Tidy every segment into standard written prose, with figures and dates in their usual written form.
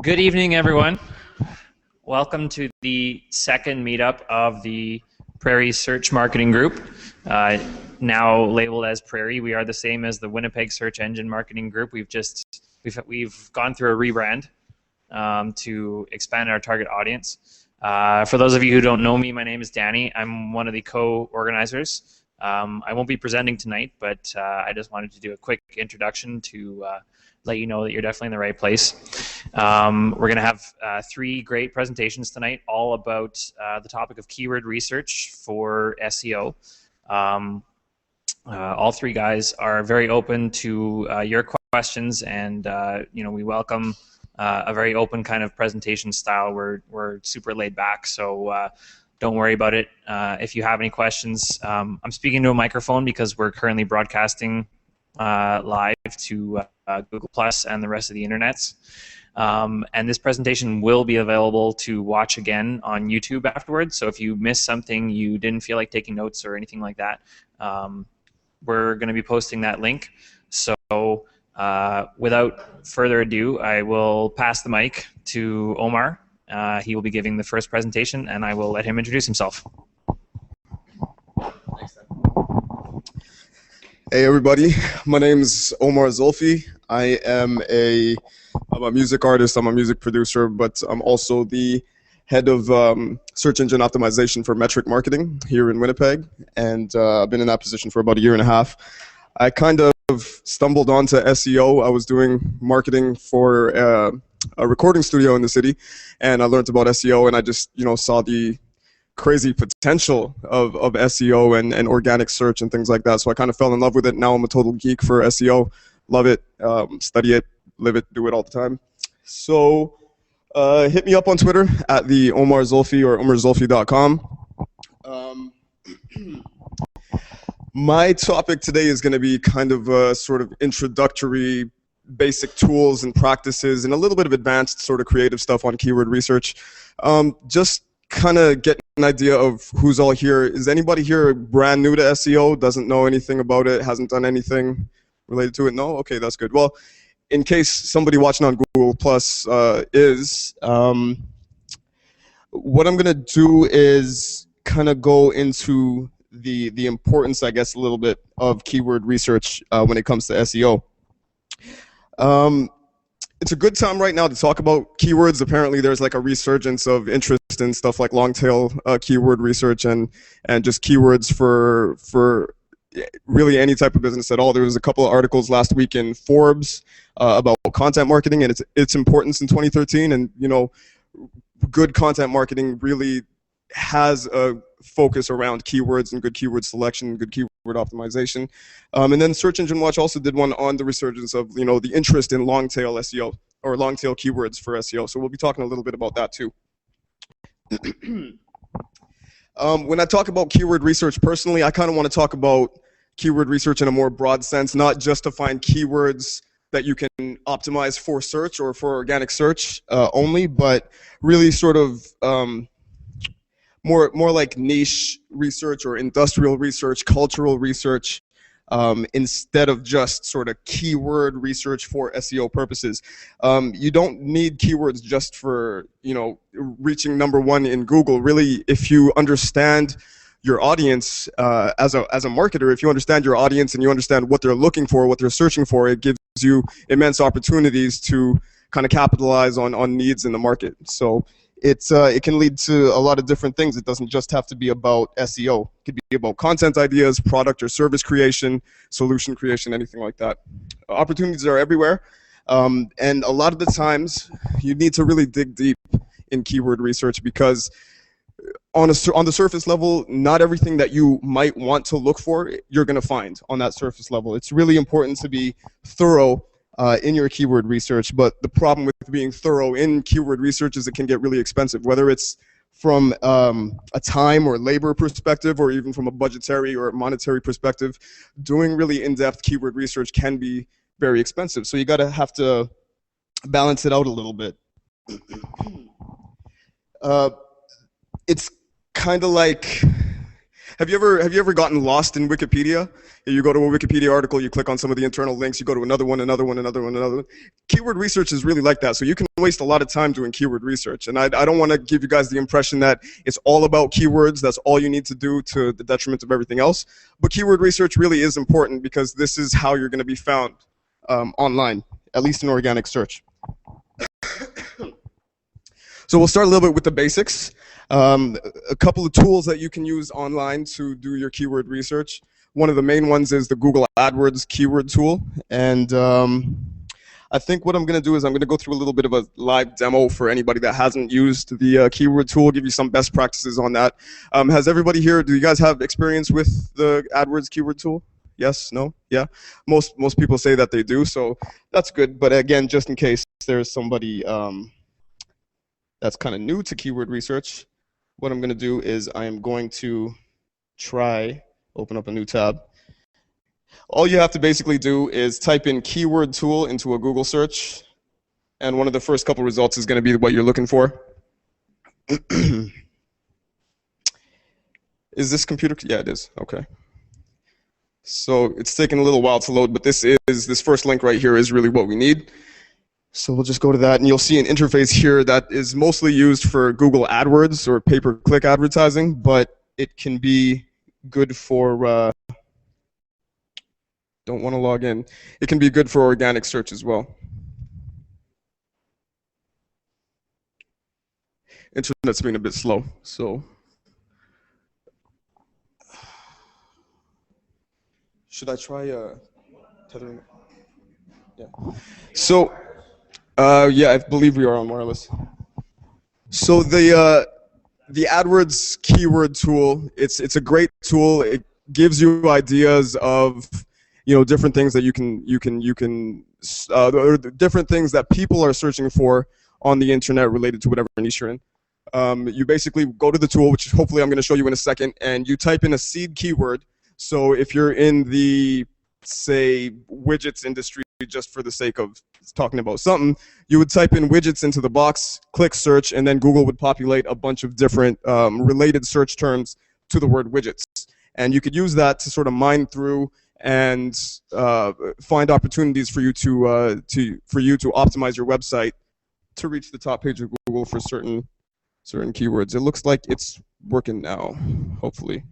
Good evening, everyone. Welcome to the second meetup of the Prairie Search Marketing Group, now labeled as Prairie. We are the same as the Winnipeg Search Engine Marketing Group. We've gone through a rebrand to expand our target audience. For those of you who don't know me, my name is Danny. I'm one of the co-organizers. I won't be presenting tonight, but I just wanted to do a quick introduction to let you know that you're definitely in the right place. We're going to have three great presentations tonight, all about the topic of keyword research for SEO. All three guys are very open to your questions, and we welcome a very open kind of presentation style. We're super laid back, so don't worry about it. If you have any questions, I'm speaking to a microphone because we're currently broadcasting live to Google Plus and the rest of the internets. And this presentation will be available to watch again on YouTube afterwards. So if you missed something, you didn't feel like taking notes or anything like that, we're going to be posting that link. So without further ado, I will pass the mic to Omar. He will be giving the first presentation, and I will let him introduce himself. Hey everybody, my name is Omar Zulfi. I'm a music artist, I'm a music producer, but I'm also the head of search engine optimization for metric marketing here in Winnipeg, and I've been in that position for about a year and a half. I kind of stumbled onto SEO. I was doing marketing for a recording studio in the city, and I learned about SEO, and I just saw the crazy potential of SEO and organic search and things like that. So I kind of fell in love with it. Now I'm a total geek for SEO. Love it, study it, live it, do it all the time. So hit me up on Twitter at the Omar Zulfi or omarzulfi.com. My topic today is going to be kind of a sort of introductory basic tools and practices and a little bit of advanced sort of creative stuff on keyword research. Just kind of get an idea of who's all here. Is anybody here brand new to SEO, doesn't know anything about it, hasn't done anything related to it? No? Okay, that's good. Well, in case somebody watching on Google Plus is, what I'm going to do is kind of go into the importance, I guess, a little bit of keyword research when it comes to SEO. It's a good time right now to talk about keywords. Apparently there's like a resurgence of interest in stuff like long tail keyword research and just keywords for really any type of business at all. There was a couple of articles last week in Forbes about content marketing and its importance in 2013, and good content marketing really has a focus around keywords and good keyword selection, good keyword optimization. And then Search Engine Watch also did one on the resurgence of the interest in long tail SEO or long tail keywords for SEO. So we'll be talking a little bit about that too. When I talk about keyword research personally, I kind of want to talk about keyword research in a more broad sense, not just to find keywords that you can optimize for search or for organic search only, but really sort of more like niche research or industrial research, cultural research, instead of just sort of keyword research for SEO purposes. You don't need keywords just for reaching #1 in Google. Really, if you understand your audience as a marketer, if you understand your audience and you understand what they're looking for, what they're searching for, it gives you immense opportunities to kind of capitalize on needs in the market. So it can lead to a lot of different things. It doesn't just have to be about SEO. It could be about content ideas, product or service creation, solution creation, anything like that. Opportunities are everywhere, and a lot of the times you need to really dig deep in keyword research because on the surface level, not everything that you might want to look for you're going to find on that surface level. It's really important to be thorough in your keyword research, but the problem with being thorough in keyword research is it can get really expensive, whether it's from a time or labor perspective or even from a budgetary or monetary perspective. Doing really in-depth keyword research can be very expensive, so you have to balance it out a little bit. It's kind of like Have you ever gotten lost in Wikipedia? You go to a Wikipedia article, you click on some of the internal links, you go to another one, another one, another one, another one. Keyword research is really like that, so you can waste a lot of time doing keyword research. And I don't want to give you guys the impression that it's all about keywords, that's all you need to do to the detriment of everything else. But keyword research really is important because this is how you're going to be found online, at least in organic search. So we'll start a little bit with the basics. A couple of tools that you can use online to do your keyword research. One of the main ones is the Google AdWords keyword tool. And I think what I'm going to do is I'm going to go through a little bit of a live demo for anybody that hasn't used the keyword tool, give you some best practices on that. Has everybody here, do you guys have experience with the AdWords keyword tool? Yes? No? Yeah? Most people say that they do, so that's good. But again, just in case there's somebody that's kind of new to keyword research, what I'm going to do is I am going to open up a new tab. All you have to basically do is type in keyword tool into a Google search, and one of the first couple results is going to be what you're looking for. Is this computer? Yeah, it is. Okay. So it's taking a little while to load, but this first link right here is really what we need. So we'll just go to that, and you'll see an interface here that is mostly used for Google AdWords or pay-per-click advertising, but it can be good for, don't want to log in. It can be good for organic search as well. Internet's being a bit slow, so. Should I try tethering? Yeah. So, yeah, I believe we are on wireless. So the AdWords keyword tool, it's a great tool. It gives you ideas of, different things that you can or different things that people are searching for on the internet related to whatever niche you're in. You basically go to the tool, which hopefully I'm going to show you in a second, and you type in a seed keyword. So if you're in the, say, widgets industry, just for the sake of talking about something, you would type in widgets into the box, click search, and then Google would populate a bunch of different related search terms to the word widgets. And you could use that to sort of mine through and find opportunities for you to optimize your website to reach the top page of Google for certain keywords. It looks like it's working now, hopefully.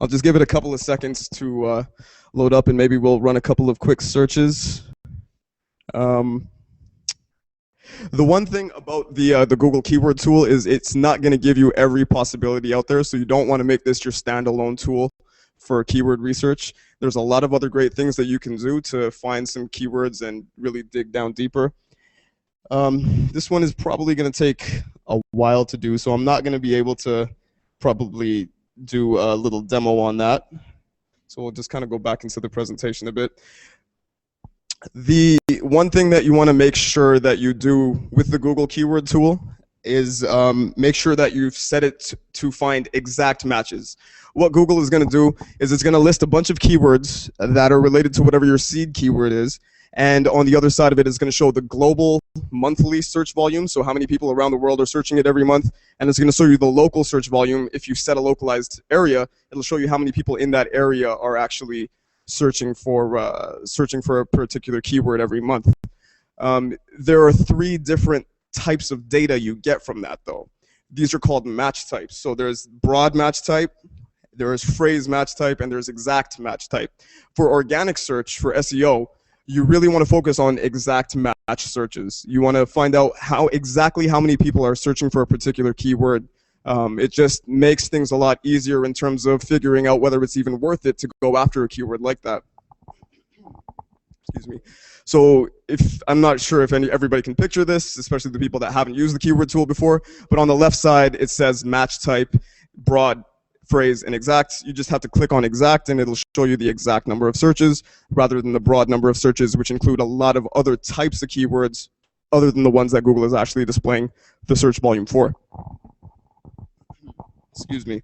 I'll just give it a couple of seconds to load up, and maybe we'll run a couple of quick searches. The one thing about the Google keyword tool is it's not going to give you every possibility out there, so you don't want to make this your standalone tool for keyword research. There's a lot of other great things that you can do to find some keywords and really dig down deeper. This one is probably going to take a while to do, so I'm not going to be able to probably do a little demo on that. So we'll just kind of go back into the presentation a bit. The one thing that you want to make sure that you do with the Google keyword tool is make sure that you've set it to find exact matches. What Google is going to do is it's going to list a bunch of keywords that are related to whatever your seed keyword is, and on the other side of it is going to show the global monthly search volume, so how many people around the world are searching it every month, and it's going to show you the local search volume. If you set a localized area, it'll show you how many people in that area are actually searching for a particular keyword every month. There are 3 different types of data you get from that, though. These are called match types. So there's broad match type, there's phrase match type, and there's exact match type. For organic search, for SEO, you really want to focus on exact match searches. You want to find out exactly how many people are searching for a particular keyword. It just makes things a lot easier in terms of figuring out whether it's even worth it to go after a keyword like that. Excuse me. So I'm not sure if everybody can picture this, especially the people that haven't used the keyword tool before, but on the left side it says match type, broad, phrase, and exact. You just have to click on exact and it'll show you the exact number of searches rather than the broad number of searches, which include a lot of other types of keywords other than the ones that Google is actually displaying the search volume for. Excuse me.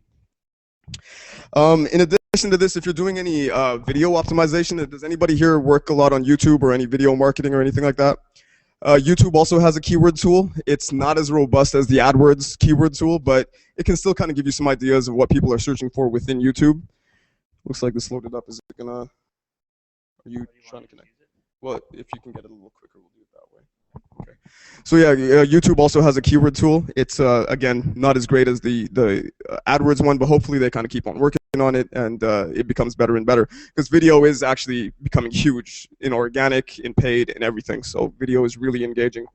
In addition to this, if you're doing any video optimization, does anybody here work a lot on YouTube or any video marketing or anything like that? YouTube also has a keyword tool. It's not as robust as the AdWords keyword tool, but it can still kind of give you some ideas of what people are searching for within YouTube. Looks like this loaded up. Is it gonna? Are you trying to connect? Well, if you can get it a little quicker, we'll do it that way. Okay. So yeah, YouTube also has a keyword tool. It's again not as great as the AdWords one, but hopefully they kind of keep on working on it and it becomes better and better, because video is actually becoming huge in organic, in paid, and everything. So video is really engaging.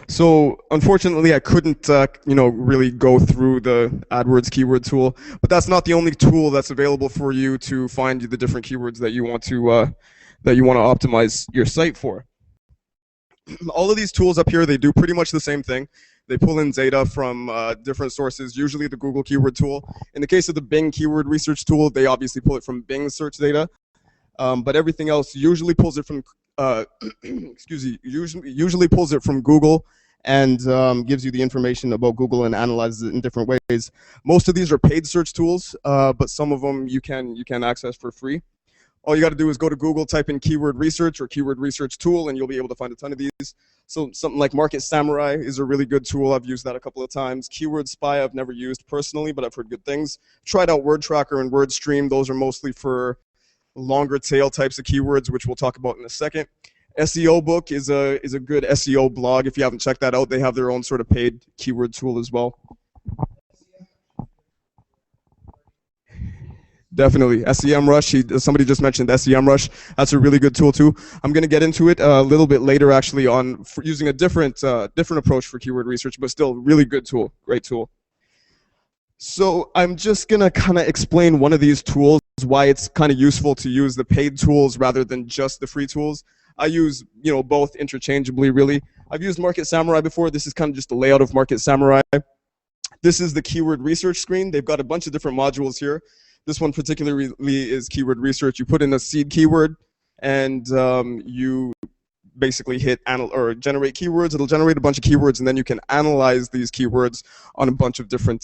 So unfortunately, I couldn't, really go through the AdWords keyword tool, but that's not the only tool that's available for you to find the different keywords that you want to optimize your site for. All of these tools up here, they do pretty much the same thing. They pull in data from different sources, usually the Google keyword tool. In the case of the Bing keyword research tool, they obviously pull it from Bing search data, but everything else usually pulls it from, usually pulls it from Google and gives you the information about Google and analyzes it in different ways. Most of these are paid search tools, but some of them you can access for free. All you got to do is go to Google, type in keyword research or keyword research tool, and you'll be able to find a ton of these. So something like Market Samurai is a really good tool. I've used that a couple of times. Keyword Spy I've never used personally, but I've heard good things. Tried out Word Tracker and WordStream. Those are mostly for longer tail types of keywords, which we'll talk about in a second. SEO Book is a good SEO blog. If you haven't checked that out, they have their own sort of paid keyword tool as well. Definitely. SEMrush, somebody just mentioned SEMrush. That's a really good tool too. I'm going to get into it a little bit later actually on using a different approach for keyword research, but still really good tool, great tool. So I'm just going to kind of explain one of these tools, why it's kind of useful to use the paid tools rather than just the free tools. I use, both interchangeably really. I've used Market Samurai before. This is kind of just the layout of Market Samurai. This is the keyword research screen. They've got a bunch of different modules here. This one particularly is keyword research. You put in a seed keyword, and you basically hit generate keywords. It'll generate a bunch of keywords, and then you can analyze these keywords on a bunch of different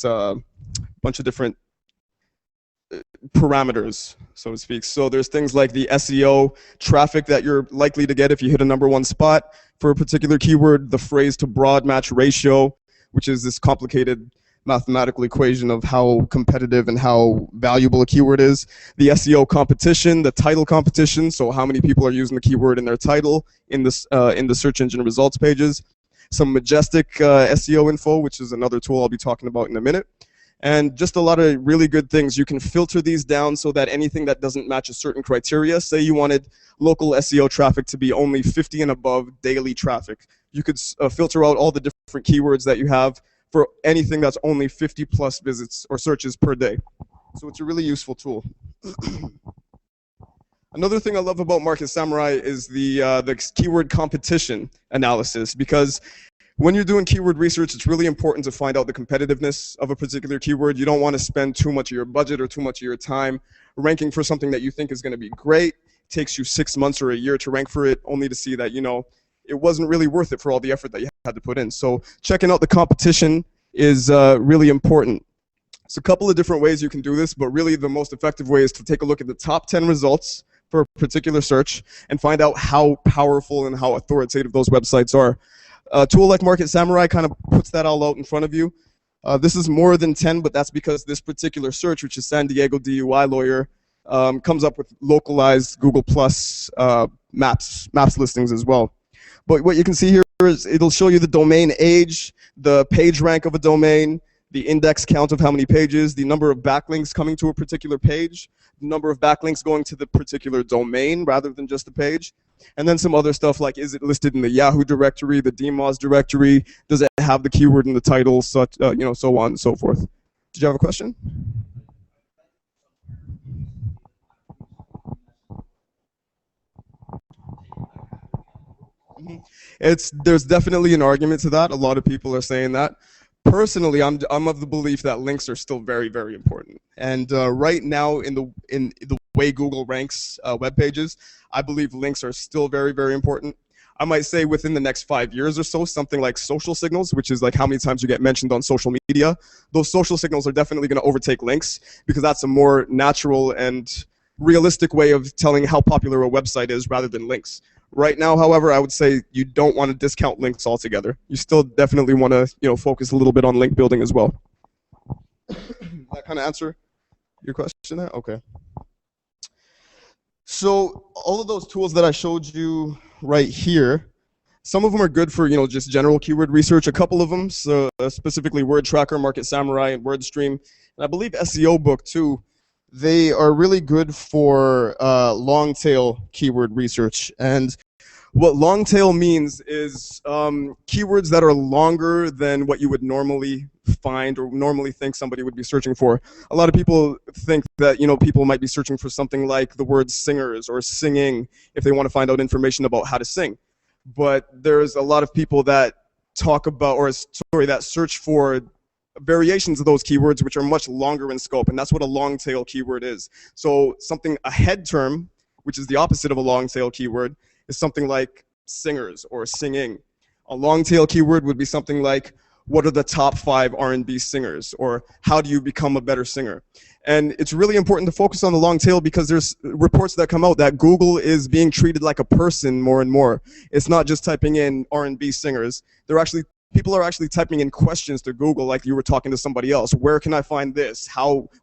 parameters, so to speak. So there's things like the SEO traffic that you're likely to get if you hit a #1 spot for a particular keyword, the phrase to broad match ratio, which is this complicated mathematical equation of how competitive and how valuable a keyword is, the SEO competition, the title competition, so how many people are using the keyword in their title in the search engine results pages, some Majestic SEO info, which is another tool I'll be talking about in a minute, and just a lot of really good things. You can filter these down so that anything that doesn't match a certain criteria, say you wanted local SEO traffic to be only 50 and above daily traffic, you could filter out all the different keywords that you have for anything that's only 50 plus visits or searches per day. So it's a really useful tool. Another thing I love about Market Samurai is the keyword competition analysis, because when you're doing keyword research, it's really important to find out the competitiveness of a particular keyword. You don't want to spend too much of your budget or too much of your time ranking for something that you think is going to be great. It takes you 6 months or a year to rank for it, only to see that, it wasn't really worth it for all the effort that you had to put in. So checking out the competition is really important. So a couple of different ways you can do this, but really the most effective way is to take a look at the top 10 results for a particular search and find out how powerful and how authoritative those websites are. A tool like Market Samurai kind of puts that all out in front of you. This is more than 10, but that's because this particular search, which is San Diego DUI lawyer, comes up with localized Google Plus maps listings as well. But what you can see here is it'll show you the domain age, the page rank of a domain, the index count of how many pages, the number of backlinks coming to a particular page, the number of backlinks going to the particular domain rather than just the page, and then some other stuff like, is it listed in the Yahoo directory, the DMOZ directory, does it have the keyword in the title, such, so on and so forth. Did you have a question? There's definitely an argument to that. A lot of people are saying that. Personally, I'm of the belief that links are still very, very important. And right now, in the way Google ranks web pages, I believe links are still very, very important. I might say within the next 5 years or so, something like social signals, which is like how many times you get mentioned on social media. Those social signals are definitely going to overtake links because that's a more natural and realistic way of telling how popular a website is rather than links. Right now, however, I would say you don't want to discount links altogether. You still definitely want to, focus a little bit on link building as well. That kind of answer your question there? Okay. So all of those tools that I showed you right here, some of them are good for just general keyword research. A couple of them, so specifically Word Tracker, Market Samurai, and WordStream, and I believe SEO Book too. They are really good for long tail keyword research. And what long tail means is keywords that are longer than what you would normally find or normally think somebody would be searching for. A lot of people think that people might be searching for something like the word singers or singing if they want to find out information about how to sing. But there's a lot of people that that search for variations of those keywords which are much longer in scope, and that's what a long tail keyword is. So a head term, which is the opposite of a long tail keyword, is something like singers or singing. A long tail keyword would be something like, what are the top 5 R&B singers, or how do you become a better singer? And it's really important to focus on the long tail because there's reports that come out that Google is being treated like a person more and more. It's not just typing in R&B singers. People are actually typing in questions to Google like you were talking to somebody else. Where can I find this?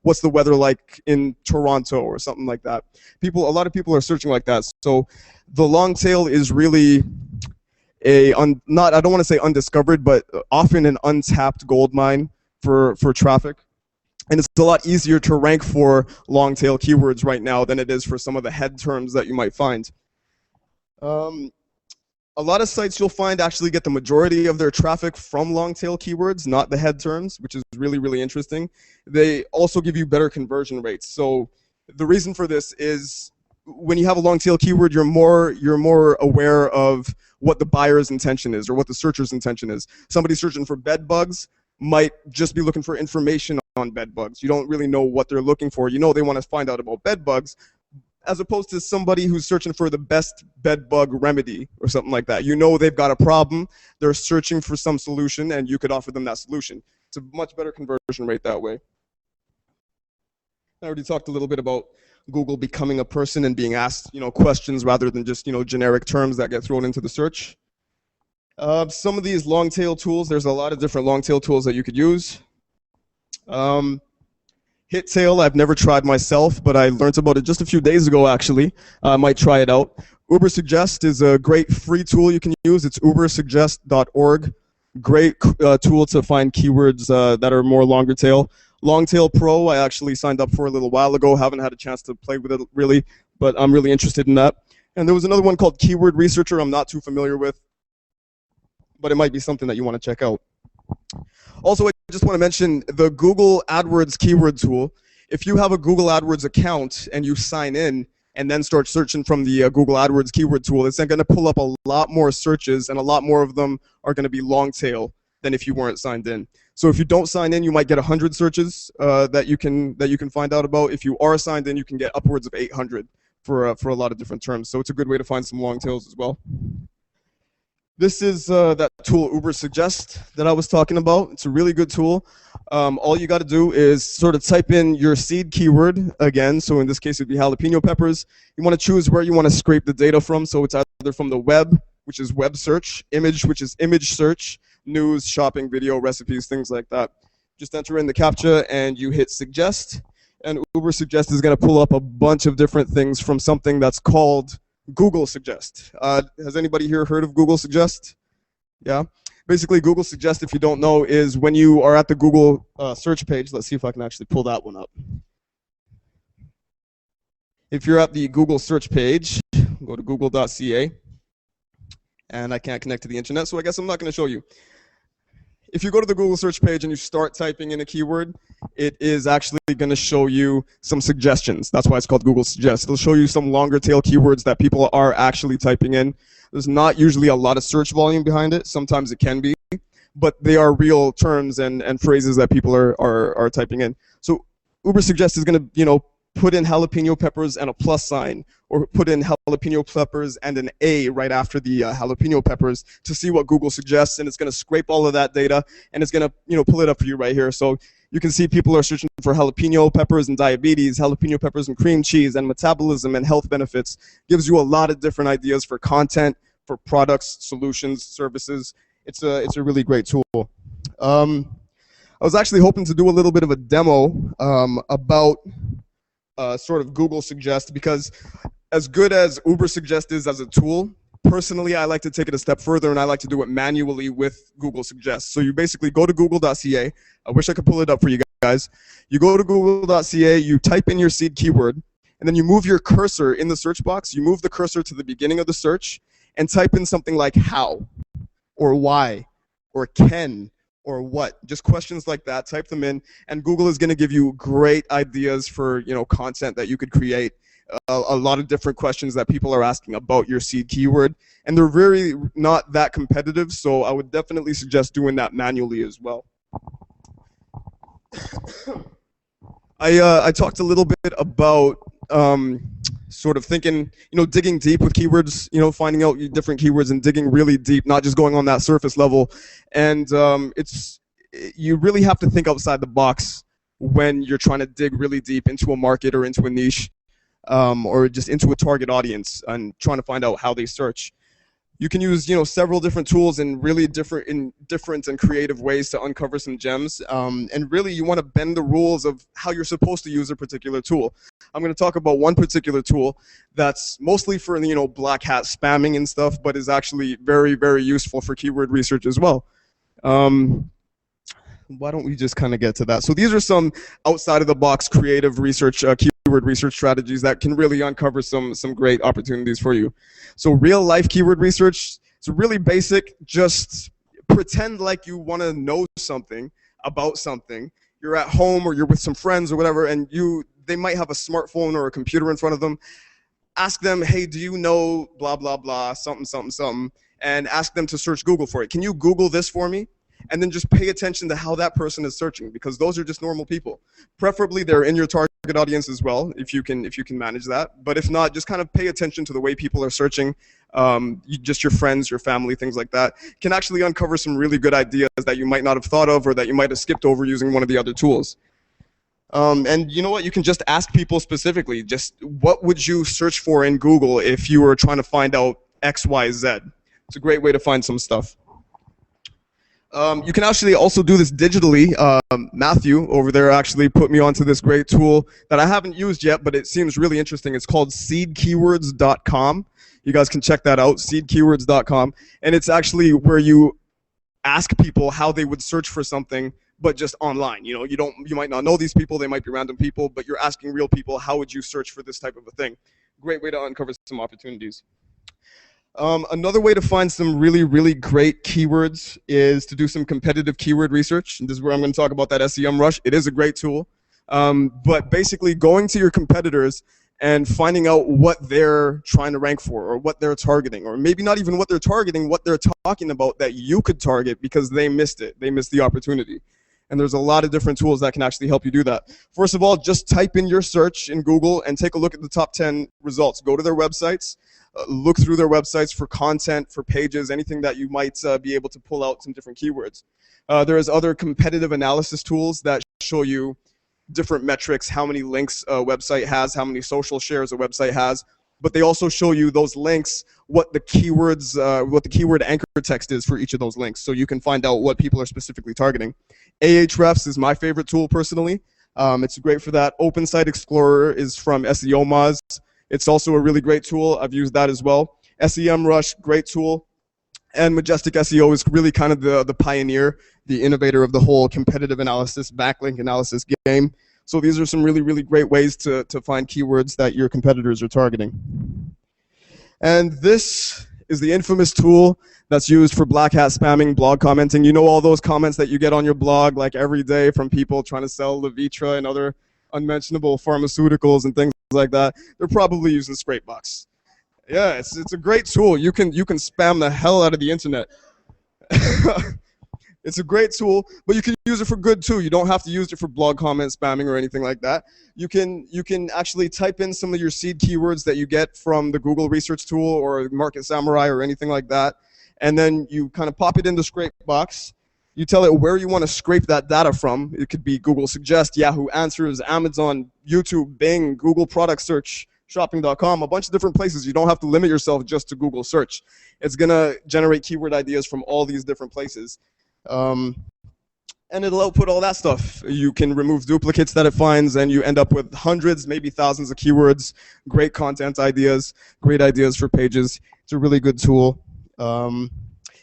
What's the weather like in Toronto or something like that? A lot of people are searching like that. So the long tail is really I don't want to say undiscovered, but often an untapped gold mine for traffic. And it's a lot easier to rank for long tail keywords right now than it is for some of the head terms that you might find. A lot of sites you'll find actually get the majority of their traffic from long tail keywords, not the head terms, which is really, really interesting. They also give you better conversion rates. So the reason for this is when you have a long tail keyword, you're more aware of what the buyer's intention is or what the searcher's intention is. Somebody searching for bed bugs might just be looking for information on bed bugs. You don't really know what they're looking for. They want to find out about bed bugs, as opposed to somebody who's searching for the best bed bug remedy or something like that. They've got a problem, they're searching for some solution, and you could offer them that solution. It's a much better conversion rate that way. I already talked a little bit about Google becoming a person and being asked, questions rather than just, generic terms that get thrown into the search. Some of these long tail tools, there's a lot of different long tail tools that you could use. HitTail, I've never tried myself, but I learned about it just a few days ago, actually. I might try it out. Ubersuggest is a great free tool you can use. It's ubersuggest.org. Great tool to find keywords that are more longer tail. Longtail Pro, I actually signed up for a little while ago. Haven't had a chance to play with it really, but I'm really interested in that. And there was another one called Keyword Researcher I'm not too familiar with, but it might be something that you want to check out. Also, I just want to mention the Google AdWords keyword tool. If you have a Google AdWords account and you sign in and then start searching from the Google AdWords keyword tool, it's going to pull up a lot more searches, and a lot more of them are going to be long tail than if you weren't signed in. So if you don't sign in, you might get 100 searches that you can find out about. If you are signed in, you can get upwards of 800 for a lot of different terms. So it's a good way to find some long tails as well. This is that tool Ubersuggest that I was talking about. It's a really good tool. All you got to do is sort of type in your seed keyword again. So in this case, it'd be jalapeno peppers. You want to choose where you want to scrape the data from. So it's either from the web, which is web search, image, which is image search, news, shopping, video, recipes, things like that. Just enter in the CAPTCHA and you hit suggest. And Ubersuggest is going to pull up a bunch of different things from something that's called Google Suggest. Has anybody here heard of Google Suggest? Yeah. Basically, Google Suggest, if you don't know, is when you are at the Google search page. Let's see if I can actually pull that one up. If you're at the Google search page, go to google.ca. And I can't connect to the internet, so I guess I'm not going to show you. If you go to the Google search page and you start typing in a keyword, it is actually going to show you some suggestions. That's why it's called Google Suggest. It'll show you some longer tail keywords that people are actually typing in. There's not usually a lot of search volume behind it. Sometimes it can be, but they are real terms and phrases that people are typing in. So Ubersuggest is going to, put in jalapeno peppers and a plus sign, or put in jalapeno peppers and an A right after the jalapeno peppers to see what Google suggests, and it's going to scrape all of that data, and it's going to pull it up for you right here. So you can see people are searching for jalapeno peppers and diabetes, jalapeno peppers and cream cheese, and metabolism and health benefits. Gives you a lot of different ideas for content, for products, solutions, services. It's a really great tool. I was actually hoping to do a little bit of a demo about sort of Google Suggest, because as good as Uber Suggest is as a tool, personally I like to take it a step further, and I like to do it manually with Google Suggest. So you basically go to google.ca. I wish I could pull it up for you guys. You go to google.ca, you type in your seed keyword, and then you move your cursor in the search box. You move the cursor to the beginning of the search and type in something like how, or why, or can, or what. Just questions like that. Type them in, and Google is going to give you great ideas for content that you could create. A lot of different questions that people are asking about your seed keyword, and they're really not that competitive. So I would definitely suggest doing that manually as well. I talked a little bit about sort of thinking, digging deep with keywords, finding out different keywords and digging really deep, not just going on that surface level. And you really have to think outside the box when you're trying to dig really deep into a market or into a niche, or just into a target audience and trying to find out how they search. You can use several different tools in really different and creative ways to uncover some gems. And really, you want to bend the rules of how you're supposed to use a particular tool. I'm going to talk about one particular tool that's mostly for black hat spamming and stuff, but is actually very, very useful for keyword research as well. Why don't we just kind of get to that? So these are some outside of the box creative research, keyword research strategies that can really uncover some great opportunities for you. So real life keyword research, it's really basic. Just pretend like you want to know something about something. You're at home or you're with some friends or whatever, and they might have a smartphone or a computer in front of them. Ask them, hey, do you know blah, blah, blah, something, something, something, and ask them to search Google for it. Can you Google this for me? And then just pay attention to how that person is searching, because those are just normal people. Preferably they're in your target audience as well, if you can manage that. But if not, just kind of pay attention to the way people are searching. Just your friends, your family, things like that can actually uncover some really good ideas that you might not have thought of, or that you might have skipped over using one of the other tools. And you know what? You can just ask people specifically, just what would you search for in Google if you were trying to find out X, Y, Z? It's a great way to find some stuff. You can actually also do this digitally. Matthew over there actually put me onto this great tool that I haven't used yet, but it seems really interesting. It's called seedkeywords.com. You guys can check that out, seedkeywords.com. And it's actually where you ask people how they would search for something, but just online. You might not know these people, they might be random people, but you're asking real people, how would you search for this type of a thing? Great way to uncover some opportunities. Another way to find some really, really great keywords is to do some competitive keyword research. And this is where I'm going to talk about that SEMrush. It is a great tool. But basically going to your competitors and finding out what they're trying to rank for, or what they're targeting, or maybe not even what they're targeting, what they're talking about that you could target because they missed it. They missed the opportunity. And there's a lot of different tools that can actually help you do that. First of all, just type in your search in Google and take a look at the top 10 results. Go to their websites. Look through their websites for content, for pages, anything that you might be able to pull out some different keywords. There's other competitive analysis tools that show you different metrics, how many links a website has, how many social shares a website has, but they also show you those links, what the keywords, what the keyword anchor text is for each of those links, so you can find out what people are specifically targeting. Ahrefs is my favorite tool personally. It's great for that. Open Site Explorer is from SEO Moz. It's also a really great tool. I've used that as well. SEMrush, great tool. And Majestic SEO is really kind of the pioneer, the innovator of the whole competitive analysis, backlink analysis game. So these are some really, really great ways to find keywords that your competitors are targeting. And this is the infamous tool that's used for black hat spamming, blog commenting. You know all those comments that you get on your blog like every day from people trying to sell Levitra and other unmentionable pharmaceuticals and things like that. They're probably using Scrapebox. Yeah, it's a great tool. You can spam the hell out of the internet. It's a great tool, but you can use use it for good too. You don't have to use it for blog comment spamming or anything like that. You can actually type in some of your seed keywords that you get from the Google Research Tool or Market Samurai or anything like that, and then you kind of pop it in the scrape box. You tell it where you want to scrape that data from. It could be Google Suggest, Yahoo Answers, Amazon, YouTube, Bing, Google Product Search, shopping.com, a bunch of different places. You don't have to limit yourself just to Google search. It's going to generate keyword ideas from all these different places. And it'll output all that stuff. You can remove duplicates that it finds, and you end up with hundreds, maybe thousands of keywords, great content ideas, great ideas for pages. It's a really good tool.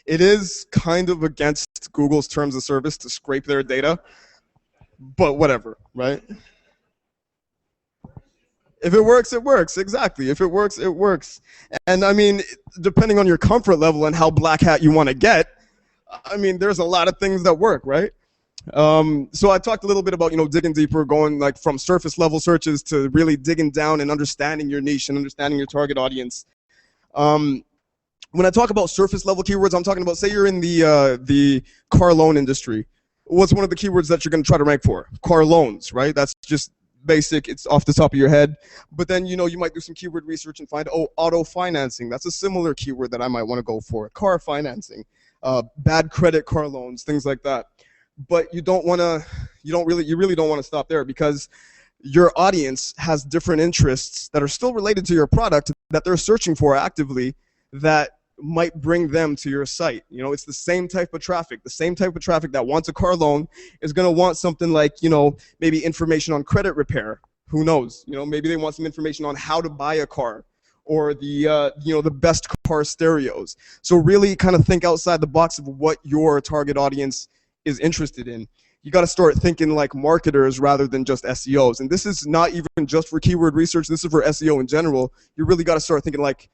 It is kind of against Google's terms of service to scrape their data, but whatever, right? If it works, it works. Exactly. If it works, it works. And I mean, depending on your comfort level and how black hat you want to get, I mean, there's a lot of things that work, right? So I talked a little bit about, digging deeper, going like from surface level searches to really digging down and understanding your niche and understanding your target audience. When I talk about surface level keywords, I'm talking about, say you're in the car loan industry. What's one of the keywords that you're going to try to rank for? Car loans, right? That's just basic. It's off the top of your head. But then, you might do some keyword research and find, auto financing. That's a similar keyword that I might want to go for. Car financing, bad credit car loans, things like that. But you really don't want to stop there, because your audience has different interests that are still related to your product that they're searching for actively that might bring them to your site. It's the same type of traffic. The same type of traffic that wants a car loan is going to want something like, maybe information on credit repair. Who knows? Maybe they want some information on how to buy a car, or the best car stereos. So really kind of think outside the box of what your target audience is interested in. You got to start thinking like marketers rather than just SEOs. And this is not even just for keyword research. This is for SEO in general. You really got to start thinking like,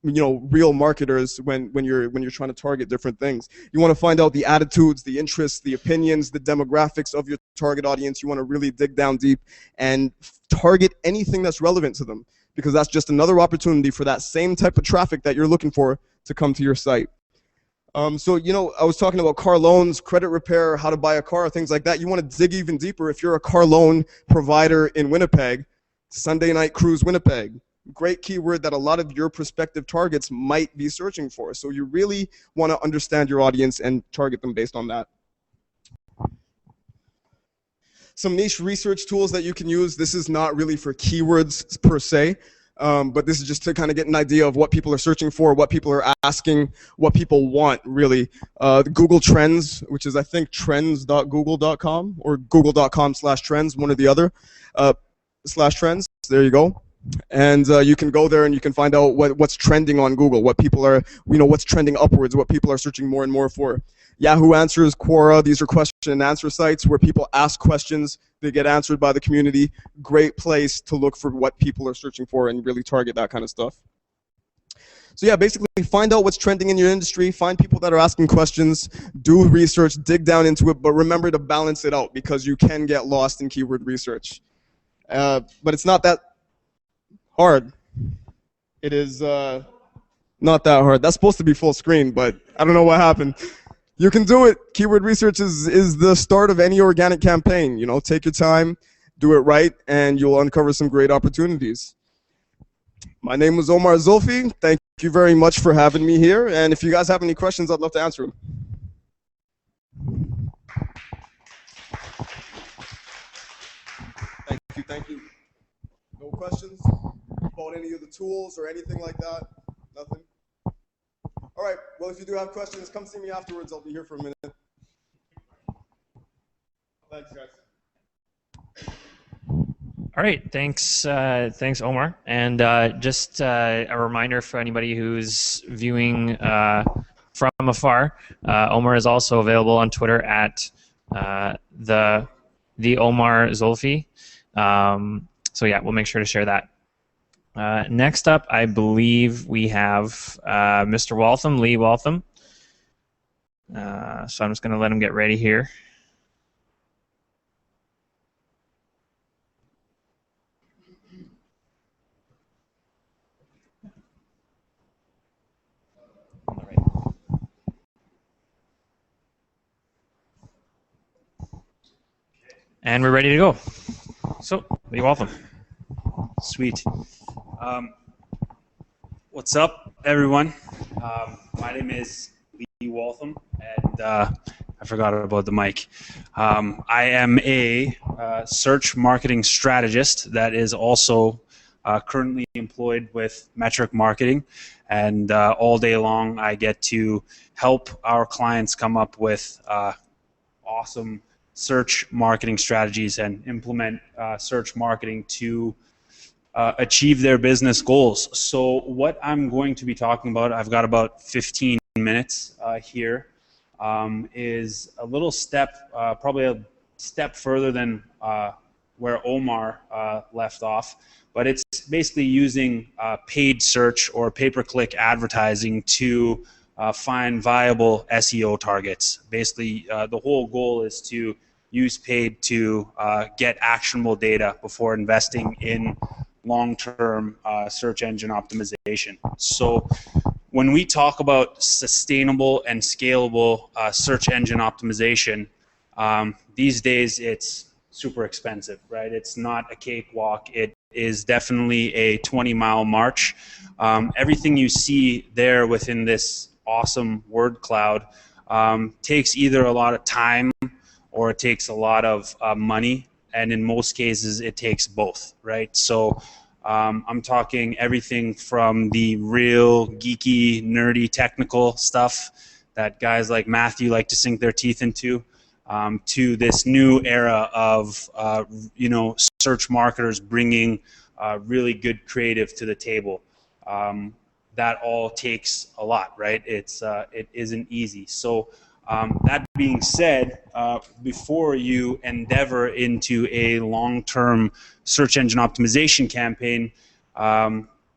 real marketers when you're trying to target different things. You want to find out the attitudes, the interests, the opinions, the demographics of your target audience. You want to really dig down deep and target anything that's relevant to them, because that's just another opportunity for that same type of traffic that you're looking for to come to your site. So, I was talking about car loans, credit repair, how to buy a car, things like that. You want to dig even deeper. If you're a car loan provider in Winnipeg, Sunday Night Cruise Winnipeg, great keyword that a lot of your prospective targets might be searching for. So you really want to understand your audience and target them based on that. Some niche research tools that you can use. This is not really for keywords per se. But this is just to kind of get an idea of what people are searching for, what people are asking, what people want, really. Google Trends, which is, I think, trends.google.com or google.com/trends, one or the other, /trends. There you go. And you can go there and you can find out what's trending on Google, what people are, what's trending upwards, what people are searching more and more for. Yahoo Answers, Quora, these are question and answer sites where people ask questions, they get answered by the community. Great place to look for what people are searching for and really target that kind of stuff. So yeah, basically find out what's trending in your industry, find people that are asking questions, do research, dig down into it, but remember to balance it out, because you can get lost in keyword research. But it's not that hard. It is not that hard. That's supposed to be full screen, but I don't know what happened. You can do it. Keyword research is the start of any organic campaign. Take your time, do it right, and you'll uncover some great opportunities. My name was Omar Zulfi. Thank you very much for having me here. And if you guys have any questions, I'd love to answer them. Thank you. No questions about any of the tools or anything like that? Nothing? All right, well, if you do have questions, come see me afterwards. I'll be here for a minute. Thanks, guys. All right, thanks, Omar. And just a reminder for anybody who's viewing from afar, Omar is also available on Twitter at the Omar Zulfi. So yeah, we'll make sure to share that. Next up, I believe we have Mr. Waltham, Lee Waltham. So I'm just going to let him get ready here. And we're ready to go. So, Lee Waltham. Sweet. What's up, everyone? My name is Lee Waltham, and I forgot about the mic. I am a search marketing strategist that is also currently employed with Metric Marketing, and all day long I get to help our clients come up with awesome search marketing strategies and implement search marketing to achieve their business goals. So what I'm going to be talking about, I've got about 15 minutes here, is a little step, probably a step further than where Omar left off, but it's basically using paid search or pay-per-click advertising to find viable SEO targets. Basically, the whole goal is to use paid to get actionable data before investing in long-term search engine optimization. So when we talk about sustainable and scalable search engine optimization, these days it's super expensive, right? It's not a cakewalk. It is definitely a 20-mile march. Everything you see there within this awesome word cloud takes either a lot of time or it takes a lot of money, and in most cases it takes both, right? So I'm talking everything from the real geeky, nerdy, technical stuff that guys like Matthew like to sink their teeth into, to this new era of search marketers bringing really good creative to the table. That all takes a lot, right? It isn't easy. So that being said, before you endeavor into a long-term search engine optimization campaign,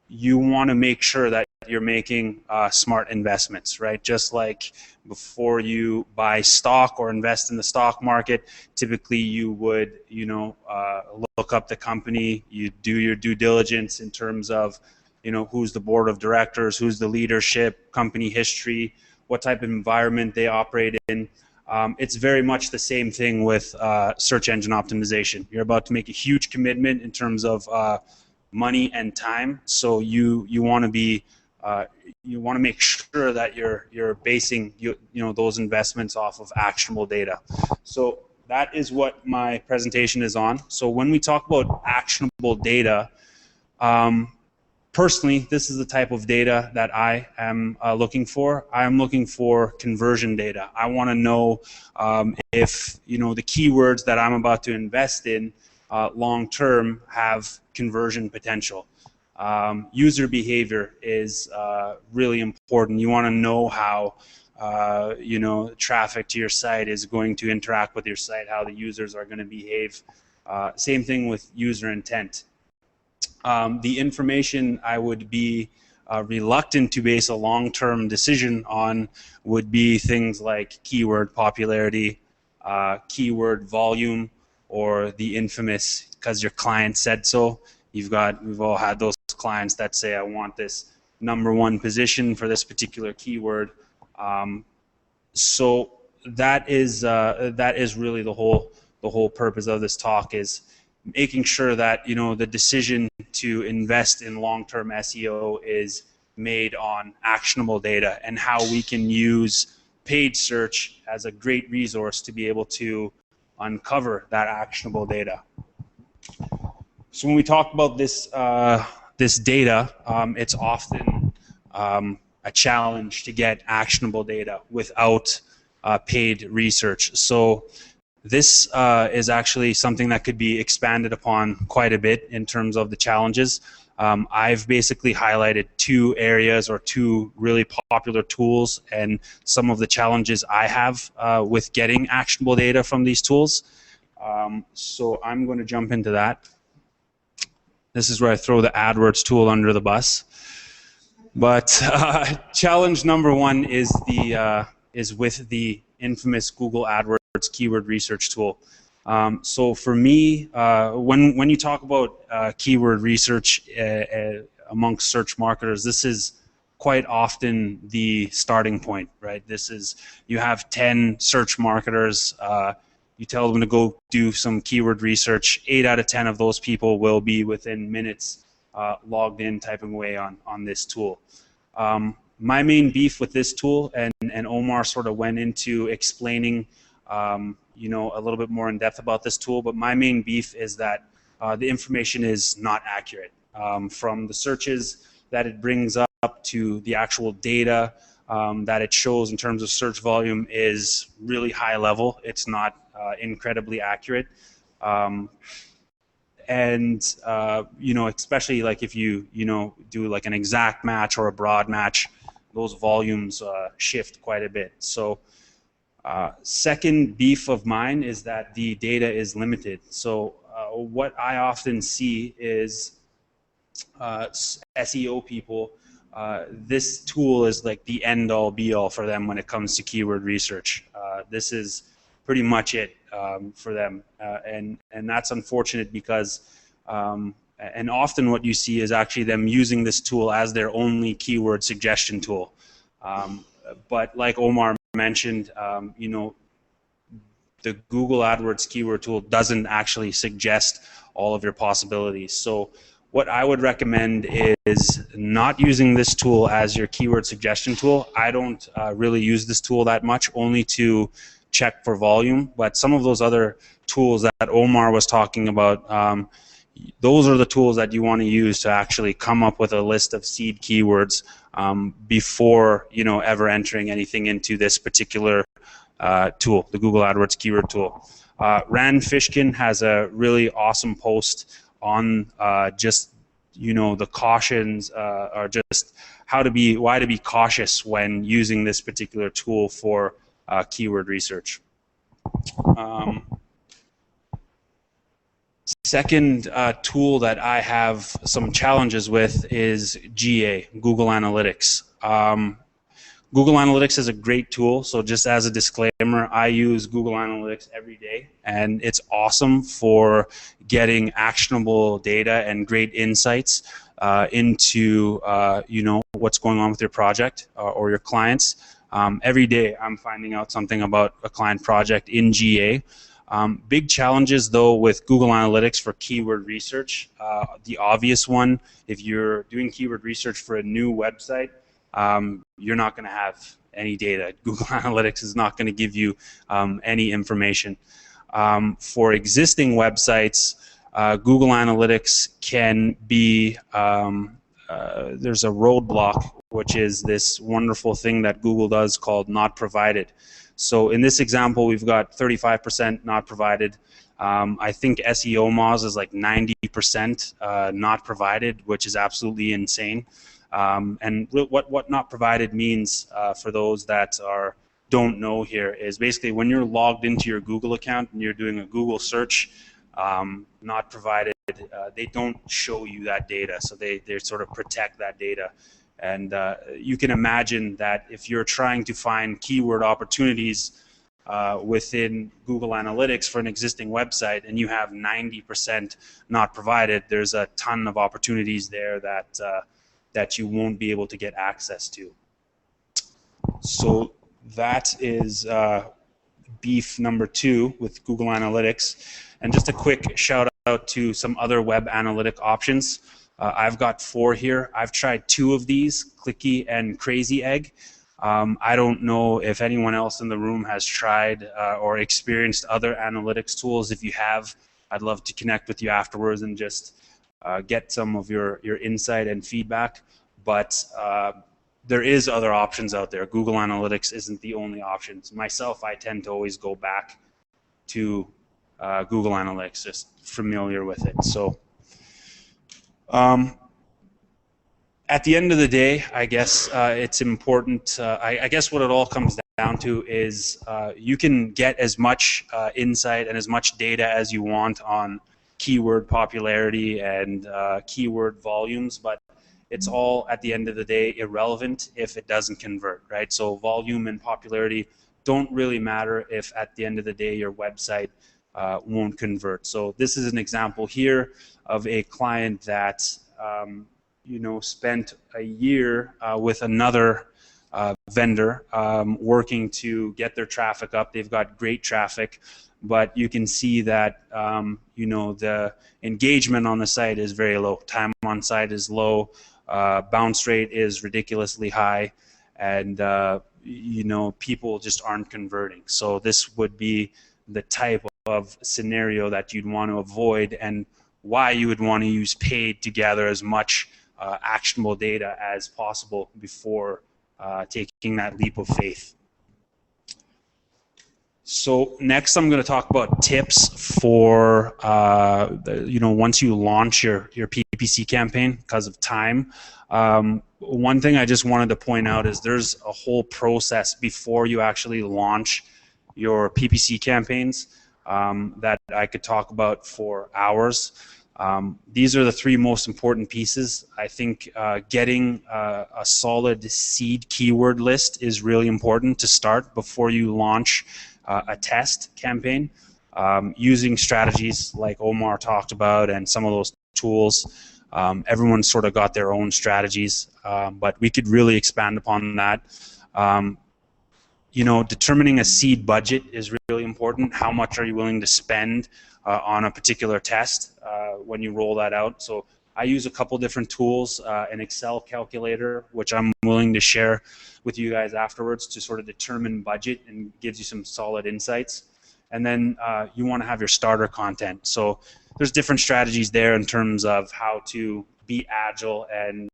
you want to make sure that you're making smart investments, right? Just like before you buy stock or invest in the stock market, typically you would, look up the company, you do your due diligence in terms of, who's the board of directors, who's the leadership, company history, what type of environment they operate in. It's very much the same thing with search engine optimization. You're about to make a huge commitment in terms of money and time, so you want to be you want to make sure that you're basing those investments off of actionable data. So that is what my presentation is on. So when we talk about actionable data, personally, this is the type of data that I am looking for. I am looking for conversion data. I want to know if the keywords that I'm about to invest in long term have conversion potential. User behavior is really important. You want to know how traffic to your site is going to interact with your site, how the users are going to behave. Same thing with user intent. The information I would be reluctant to base a long-term decision on would be things like keyword popularity, keyword volume, or the infamous "because your client said so." We've all had those clients that say, "I want this #1 position for this particular keyword." So that is really the whole purpose of this talk, is making sure that the decision to invest in long-term SEO is made on actionable data, and how we can use paid search as a great resource to be able to uncover that actionable data. So when we talk about this this data, it's often a challenge to get actionable data without paid research. So this is actually something that could be expanded upon quite a bit in terms of the challenges. I've basically highlighted two areas, or two really popular tools, and some of the challenges I have with getting actionable data from these tools. So I'm going to jump into that. This is where I throw the AdWords tool under the bus. But challenge #1 is with the infamous Google AdWords keyword research tool. So for me, when you talk about keyword research amongst search marketers, this is quite often the starting point, right? This is, you have 10 search marketers, you tell them to go do some keyword research, 8 out of 10 of those people will be within minutes logged in typing away on this tool. My main beef with this tool, and Omar sort of went into explaining you know, a little bit more in depth about this tool, but my main beef is that the information is not accurate. From the searches that it brings up to the actual data that it shows in terms of search volume is really high level. It's not incredibly accurate. And you know, especially like if you know, do like an exact match or a broad match, those volumes shift quite a bit. So second beef of mine is that the data is limited. So what I often see is SEO people, this tool is like the end-all be-all for them when it comes to keyword research. This is pretty much it for them, and that's unfortunate because and often what you see is actually them using this tool as their only keyword suggestion tool. But like Omar mentioned, you know, the Google AdWords keyword tool doesn't actually suggest all of your possibilities. So what I would recommend is not using this tool as your keyword suggestion tool. I don't really use this tool that much, only to check for volume. But some of those other tools that Omar was talking about, those are the tools that you want to use to actually come up with a list of seed keywords before, you know, ever entering anything into this particular tool, the Google AdWords keyword tool. Rand Fishkin has a really awesome post on just, you know, the cautions or just why to be cautious when using this particular tool for keyword research. Second tool that I have some challenges with is GA, Google Analytics. Google Analytics is a great tool, so just as a disclaimer, I use Google Analytics every day, and it's awesome for getting actionable data and great insights into you know, what's going on with your project or your clients. Every day I'm finding out something about a client project in GA. Big challenges though with Google Analytics for keyword research. The obvious one, if you're doing keyword research for a new website, you're not going to have any data. Google Analytics is not going to give you any information. For existing websites, Google Analytics can be, there's a roadblock, which is this wonderful thing that Google does called not provided. So in this example, we've got 35% not provided. I think SEO Moz is like 90% not provided, which is absolutely insane. And what not provided means for those that don't know here is basically when you're logged into your Google account and you're doing a Google search, not provided, they don't show you that data, so they sort of protect that data. And you can imagine that if you're trying to find keyword opportunities within Google Analytics for an existing website and you have 90% not provided, there's a ton of opportunities there that you won't be able to get access to. So that is beef number 2 with Google Analytics. And just a quick shout out to some other web analytic options. I've got 4 here. I've tried 2 of these, Clicky and Crazy Egg. I don't know if anyone else in the room has tried or experienced other analytics tools. If you have, I'd love to connect with you afterwards and just get some of your insight and feedback. But there is other options out there. Google Analytics isn't the only options. Myself, I tend to always go back to Google Analytics, just familiar with it. So at the end of the day, I guess it's important. I guess what it all comes down to is you can get as much insight and as much data as you want on keyword popularity and keyword volumes, but it's all, at the end of the day, irrelevant if it doesn't convert, right? So volume and popularity don't really matter if at the end of the day your website won't convert. So this is an example here of a client that you know, spent a year with another vendor working to get their traffic up. They've got great traffic, but you can see that the engagement on the site is very low. Time on site is low. Bounce rate is ridiculously high, and people just aren't converting. So this would be the type of scenario that you'd want to avoid, and why you would want to use paid to gather as much actionable data as possible before taking that leap of faith. So next I'm going to talk about tips for once you launch your PPC campaign because of time. One thing I just wanted to point out is there's a whole process before you actually launch your PPC campaigns that I could talk about for hours. These are the three most important pieces. I think getting a solid seed keyword list is really important to start before you launch a test campaign. Using strategies like Omar talked about and some of those tools. Everyone's sort of got their own strategies, but we could really expand upon that. Determining a seed budget is really important. How much are you willing to spend on a particular test when you roll that out? So I use a couple different tools, an Excel calculator, which I'm willing to share with you guys afterwards to sort of determine budget and gives you some solid insights. And then you want to have your starter content. So there's different strategies there in terms of how to be agile and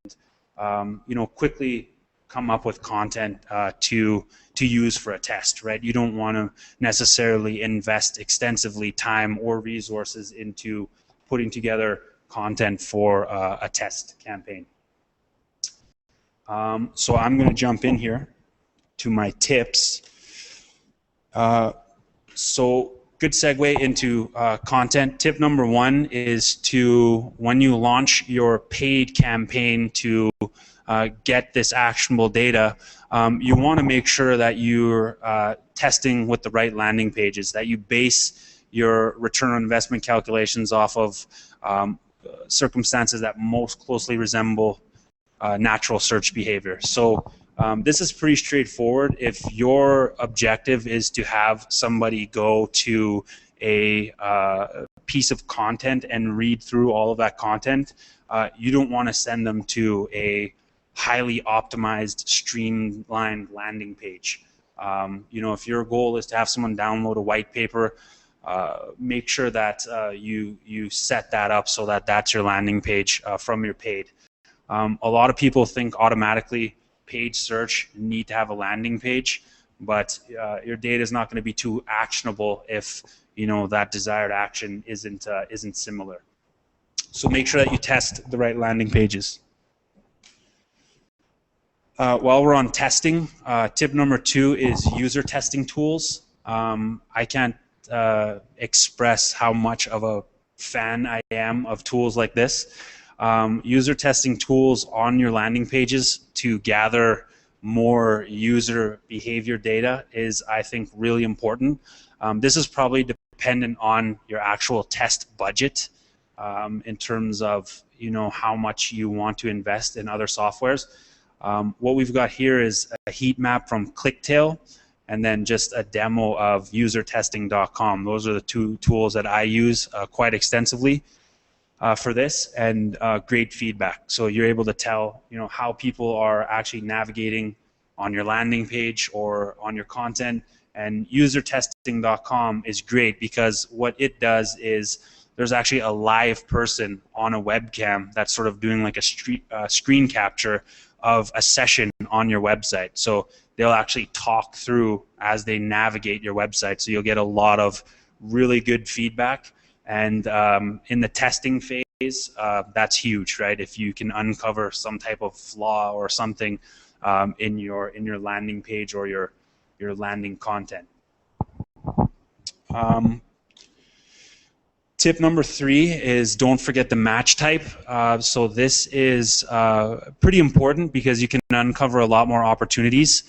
quickly come up with content to use for a test, right? You don't want to necessarily invest extensively time or resources into putting together content for a test campaign. So I'm going to jump in here to my tips. So good segue into content. Tip number one is to, when you launch your paid campaign to get this actionable data, you want to make sure that you're testing with the right landing pages, that you base your return on investment calculations off of circumstances that most closely resemble natural search behavior. So this is pretty straightforward. If your objective is to have somebody go to a piece of content and read through all of that content, you don't want to send them to a highly optimized, streamlined landing page. If your goal is to have someone download a white paper, make sure that you set that up so that that's your landing page from your paid. A lot of people think automatically paid search need to have a landing page, but your data is not going to be too actionable if that desired action isn't similar. So make sure that you test the right landing pages. While we're on testing, tip number two is user testing tools. I can't express how much of a fan I am of tools like this. User testing tools on your landing pages to gather more user behavior data is, I think, really important. This is probably dependent on your actual test budget in terms of how much you want to invest in other softwares. What we've got here is a heat map from ClickTail and then just a demo of usertesting.com. Those are the two tools that I use quite extensively for this, and great feedback. So you're able to tell how people are actually navigating on your landing page or on your content. And usertesting.com is great because what it does is there's actually a live person on a webcam that's sort of doing like a screen capture of a session on your website. So they'll actually talk through as they navigate your website. So you'll get a lot of really good feedback. And in the testing phase, that's huge, right? If you can uncover some type of flaw or something in your landing page or your landing content. Tip number three is don't forget the match type. So this is pretty important because you can uncover a lot more opportunities.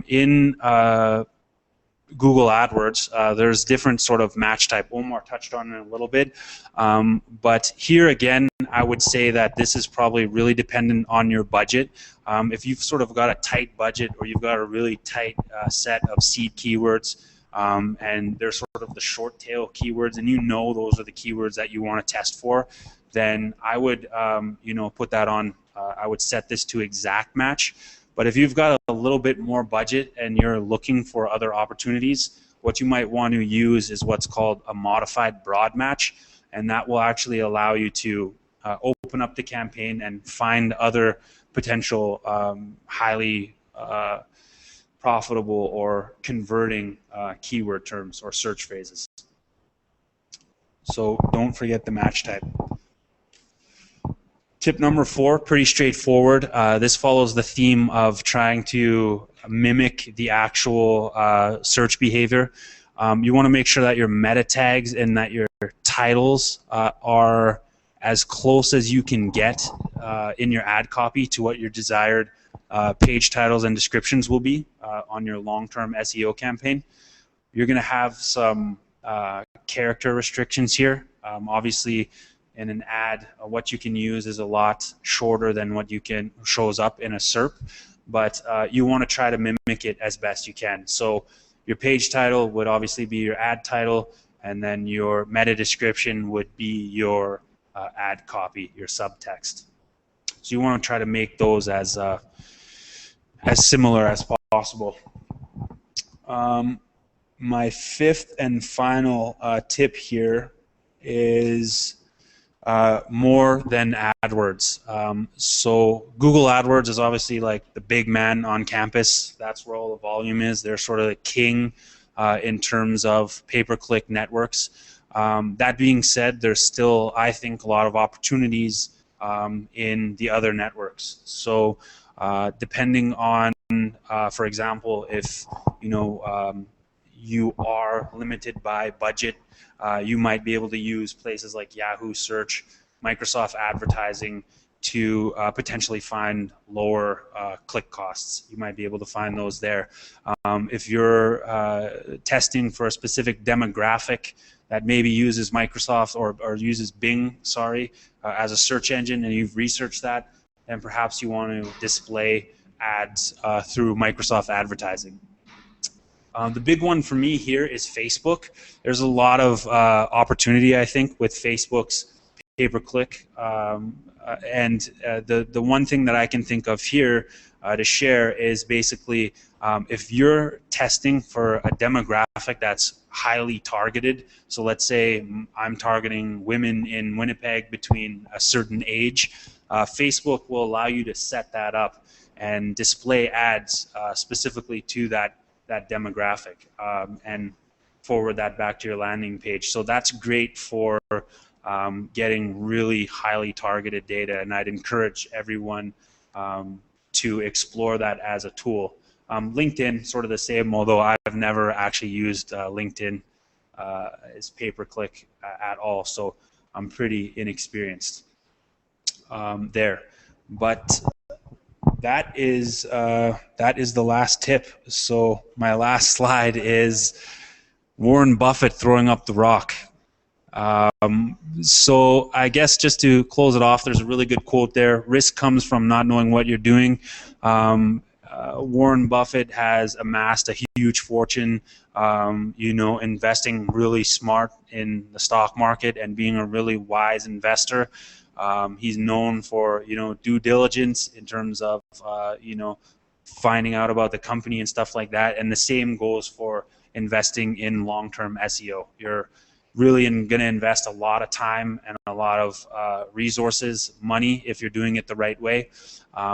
In Google AdWords, there's different sort of match type. Omar touched on it a little bit. But here again, I would say that this is probably really dependent on your budget. If you've sort of got a tight budget or you've got a really tight set of seed keywords, and they're sort of the short tail keywords, and you know those are the keywords that you want to test for, then I would put that on. I would set this to exact match. But if you've got a little bit more budget and you're looking for other opportunities, what you might want to use is what's called a modified broad match, and that will actually allow you to open up the campaign and find other potential highly profitable or converting keyword terms or search phrases. So don't forget the match type. Tip number 4, pretty straightforward. This follows the theme of trying to mimic the actual search behavior. You want to make sure that your meta tags and that your titles are as close as you can get in your ad copy to what your desired page titles and descriptions will be on your long-term SEO campaign. You're going to have some character restrictions here. Obviously, in an ad, what you can use is a lot shorter than what shows up in a SERP, but you want to try to mimic it as best you can. So your page title would obviously be your ad title, and then your meta description would be your ad copy, your subtext. So you want to try to make those as similar as possible. My 5th and final tip here is more than AdWords. So Google AdWords is obviously like the big man on campus. That's where all the volume is. They're sort of the king in terms of pay-per-click networks. That being said, there's still, I think, a lot of opportunities in the other networks. So depending on, for example, if you are limited by budget, you might be able to use places like Yahoo Search, Microsoft Advertising to potentially find lower click costs. You might be able to find those there. If you're testing for a specific demographic that maybe uses Microsoft or uses Bing, as a search engine, and you've researched that, then perhaps you want to display ads through Microsoft Advertising. The big one for me here is Facebook. There's a lot of opportunity, I think, with Facebook's pay-per-click. And the one thing that I can think of here to share is basically if you're testing for a demographic that's highly targeted, so let's say I'm targeting women in Winnipeg between a certain age, Facebook will allow you to set that up and display ads specifically to that demographic and forward that back to your landing page. So that's great for getting really highly targeted data, and I'd encourage everyone to explore that as a tool. LinkedIn, sort of the same, although I've never actually used LinkedIn as pay-per-click at all, so I'm pretty inexperienced there. But that is the last tip. So my last slide is Warren Buffett throwing up the rock. So I guess just to close it off, there's a really good quote there. Risk comes from not knowing what you're doing. Warren Buffett has amassed a huge fortune, investing really smart in the stock market and being a really wise investor. He's known for, due diligence in terms of, finding out about the company and stuff like that. And the same goes for investing in long-term SEO. You're really going to invest a lot of time and a lot of resources, money, if you're doing it the right way.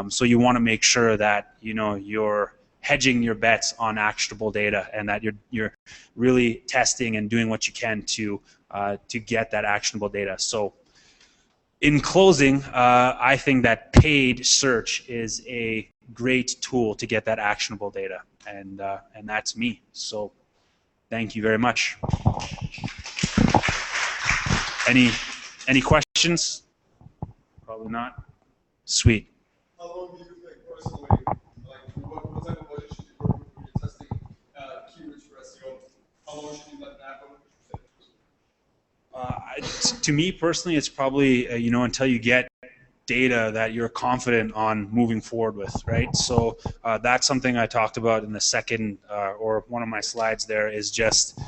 So you want to make sure that, you're hedging your bets on actionable data and that you're really testing and doing what you can to get that actionable data. So in closing, I think that paid search is a great tool to get that actionable data, and that's me. So thank you very much. Any questions? Probably not. Sweet. How long do you think personally, what type of budget should you work with when you're testing keywords for SEO? To me personally, it's probably until you get data that you're confident on moving forward with, right? So that's something I talked about in the second or one of my slides. There is just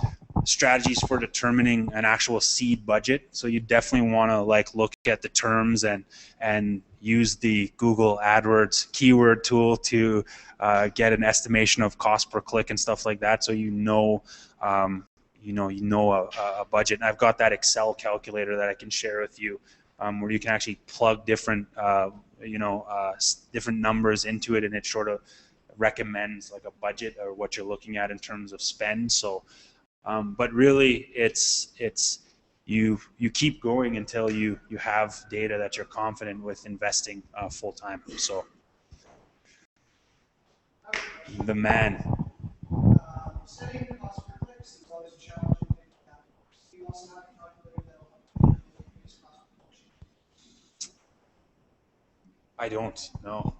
strategies for determining an actual seed budget. So you definitely want to look at the terms and use the Google AdWords keyword tool to get an estimation of cost per click and stuff like that. So you know a budget. And I've got that Excel calculator that I can share with you, where you can actually plug different different numbers into it, and it sort of recommends like a budget or what you're looking at in terms of spend. So, but really, it's you keep going until you have data that you're confident with investing full time. So, the man. Setting the cost per click is always a challenging thing to have. You also have to calculate that on increase cost per click. I don't know.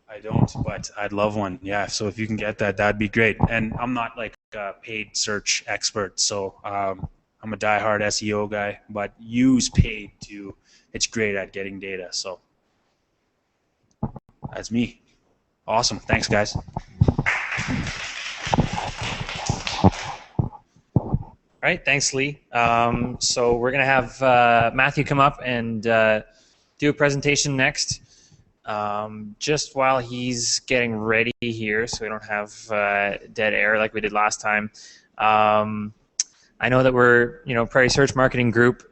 I don't, but I'd love one. Yeah, so if you can get that, that'd be great. And I'm not like a paid search expert, so I'm a diehard SEO guy, but use paid to. It's great at getting data. So that's me. Awesome. Thanks, guys. All right, thanks, Lee. So we're going to have Matthew come up and do a presentation next. Just while he's getting ready here, so we don't have dead air like we did last time. I know that we're, Prairie Search Marketing Group.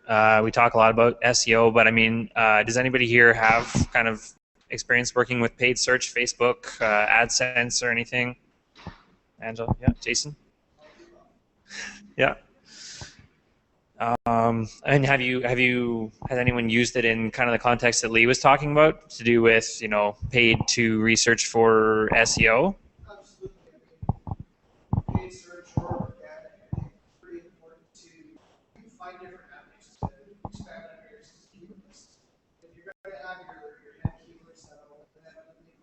We talk a lot about SEO, but I mean, does anybody here have kind of experience working with paid search, Facebook, AdSense, or anything? Angela, yeah, Jason, yeah. And has anyone used it in kind of the context that Lee was talking about, to do with paid to research for SEO? Absolutely. Paid search or organic, I think it's pretty important to find different avenues to expand on your existing keyword list. If you're going to have your head keywords that will then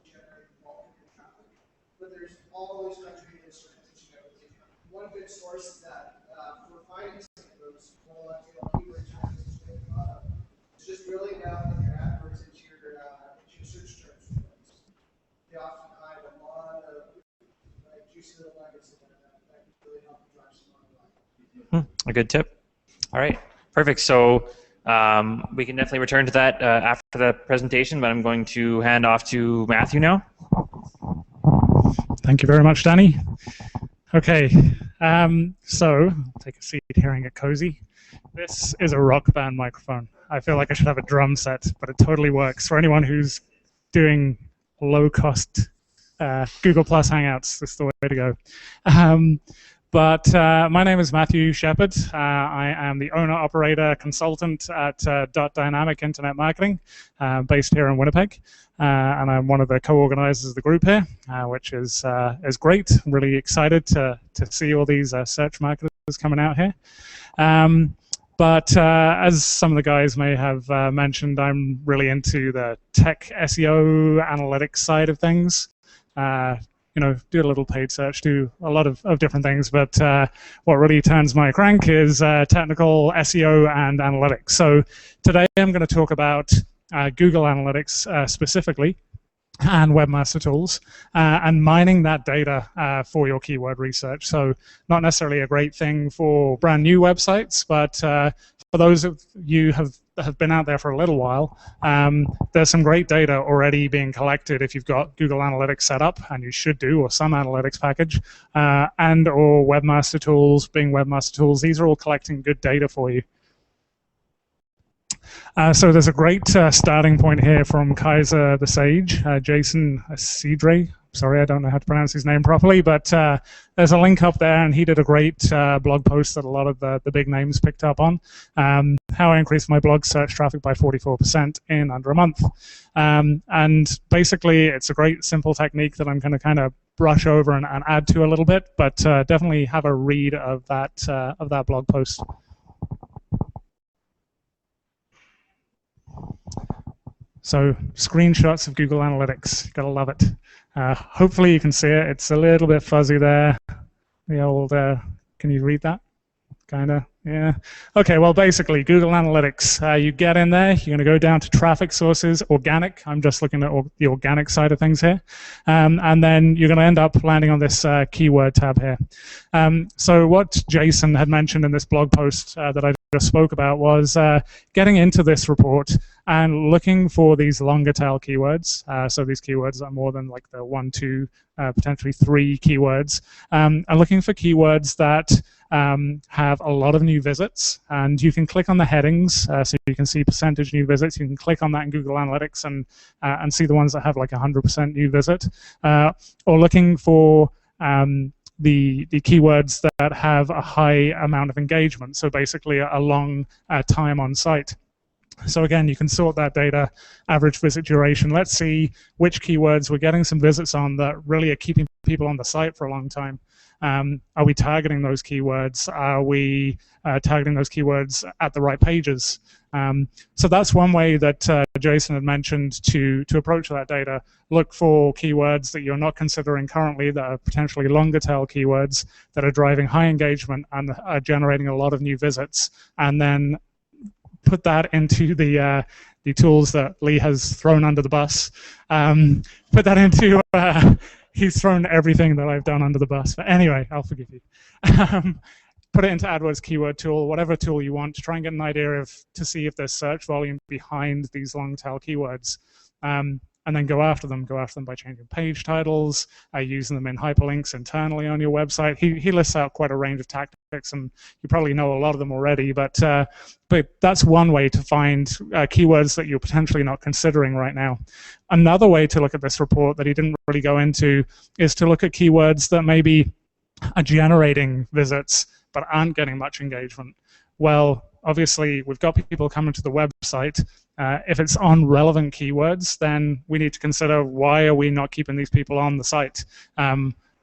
generate the bulk of your traffic, but there's always going to be this transition out of the account. One good source that for finding some of those keywords it's just drilling down in your AdWords into your search terms. They often hide a lot of juicy little nuggets that can really help you drive some ROI. A good tip. All right, perfect. So we can definitely return to that after the presentation, but I'm going to hand off to Matthew now. Thank you very much, Danny. Okay, so I'll take a seat here and get cozy. This is a rock band microphone. I feel like I should have a drum set, but it totally works. For anyone who's doing low-cost Google Plus Hangouts, this is the way to go. But my name is Matthew Shepard. I am the owner-operator consultant at Dynamic Internet Marketing, based here in Winnipeg. And I'm one of the co-organizers of the group here, which is great. I'm really excited to see all these search marketers coming out here. But as some of the guys may have mentioned, I'm really into the tech SEO analytics side of things. Do a little paid search, do a lot of different things, but what really turns my crank is technical SEO and analytics. So today I'm going to talk about Google Analytics specifically, and webmaster tools, and mining that data for your keyword research. So not necessarily a great thing for brand new websites, but for those of you that have been out there for a little while, there's some great data already being collected if you've got Google Analytics set up, and you should do, or some analytics package, and or webmaster tools, Bing webmaster tools. These are all collecting good data for you. So there's a great starting point here from Kaiser the Sage, Jason Cedre. Sorry, I don't know how to pronounce his name properly, but there's a link up there, and he did a great blog post that a lot of the big names picked up on. How I increased my blog search traffic by 44% in under a month. And basically, it's a great simple technique that I'm going to kind of brush over and add to a little bit, but definitely have a read of that blog post. So screenshots of Google Analytics, gotta love it. Hopefully you can see it. It's a little bit fuzzy there. The old Can you read that? Kinda, yeah. Okay, well, basically, Google Analytics, you get in there, you're gonna go down to traffic sources, organic. I'm just looking at the organic side of things here. And then you're gonna end up landing on this keyword tab here. So what Jason had mentioned in this blog post that I just spoke about was getting into this report and looking for these longer tail keywords. So these keywords are more than like the 1, 2, potentially 3 keywords. And looking for keywords that have a lot of new visits, and you can click on the headings, so you can see percentage new visits. You can click on that in Google Analytics and see the ones that have like 100% new visit, or looking for the keywords that have a high amount of engagement, so basically a long time on site. So again, you can sort that data, average visit duration. Let's see which keywords we're getting some visits on that really are keeping people on the site for a long time. Are we targeting those keywords? Are we targeting those keywords at the right pages? So that's one way that Jason had mentioned to approach that data. Look for keywords that you're not considering currently that are potentially longer tail keywords that are driving high engagement and are generating a lot of new visits, and then put that into the tools that Lee has thrown under the bus. Put that into he's thrown everything that I've done under the bus. But anyway, I'll forgive you. Put it into AdWords keyword tool, whatever tool you want, to try and get an idea to see if there's search volume behind these long tail keywords. And then go after them by changing page titles, using them in hyperlinks internally on your website. He lists out quite a range of tactics, and you probably know a lot of them already, but that's one way to find keywords that you're potentially not considering right now. Another way to look at this report that he didn't really go into is to look at keywords that maybe are generating visits but aren't getting much engagement. Well, obviously, we've got people coming to the website. If it's on relevant keywords, then we need to consider, why are we not keeping these people on the site?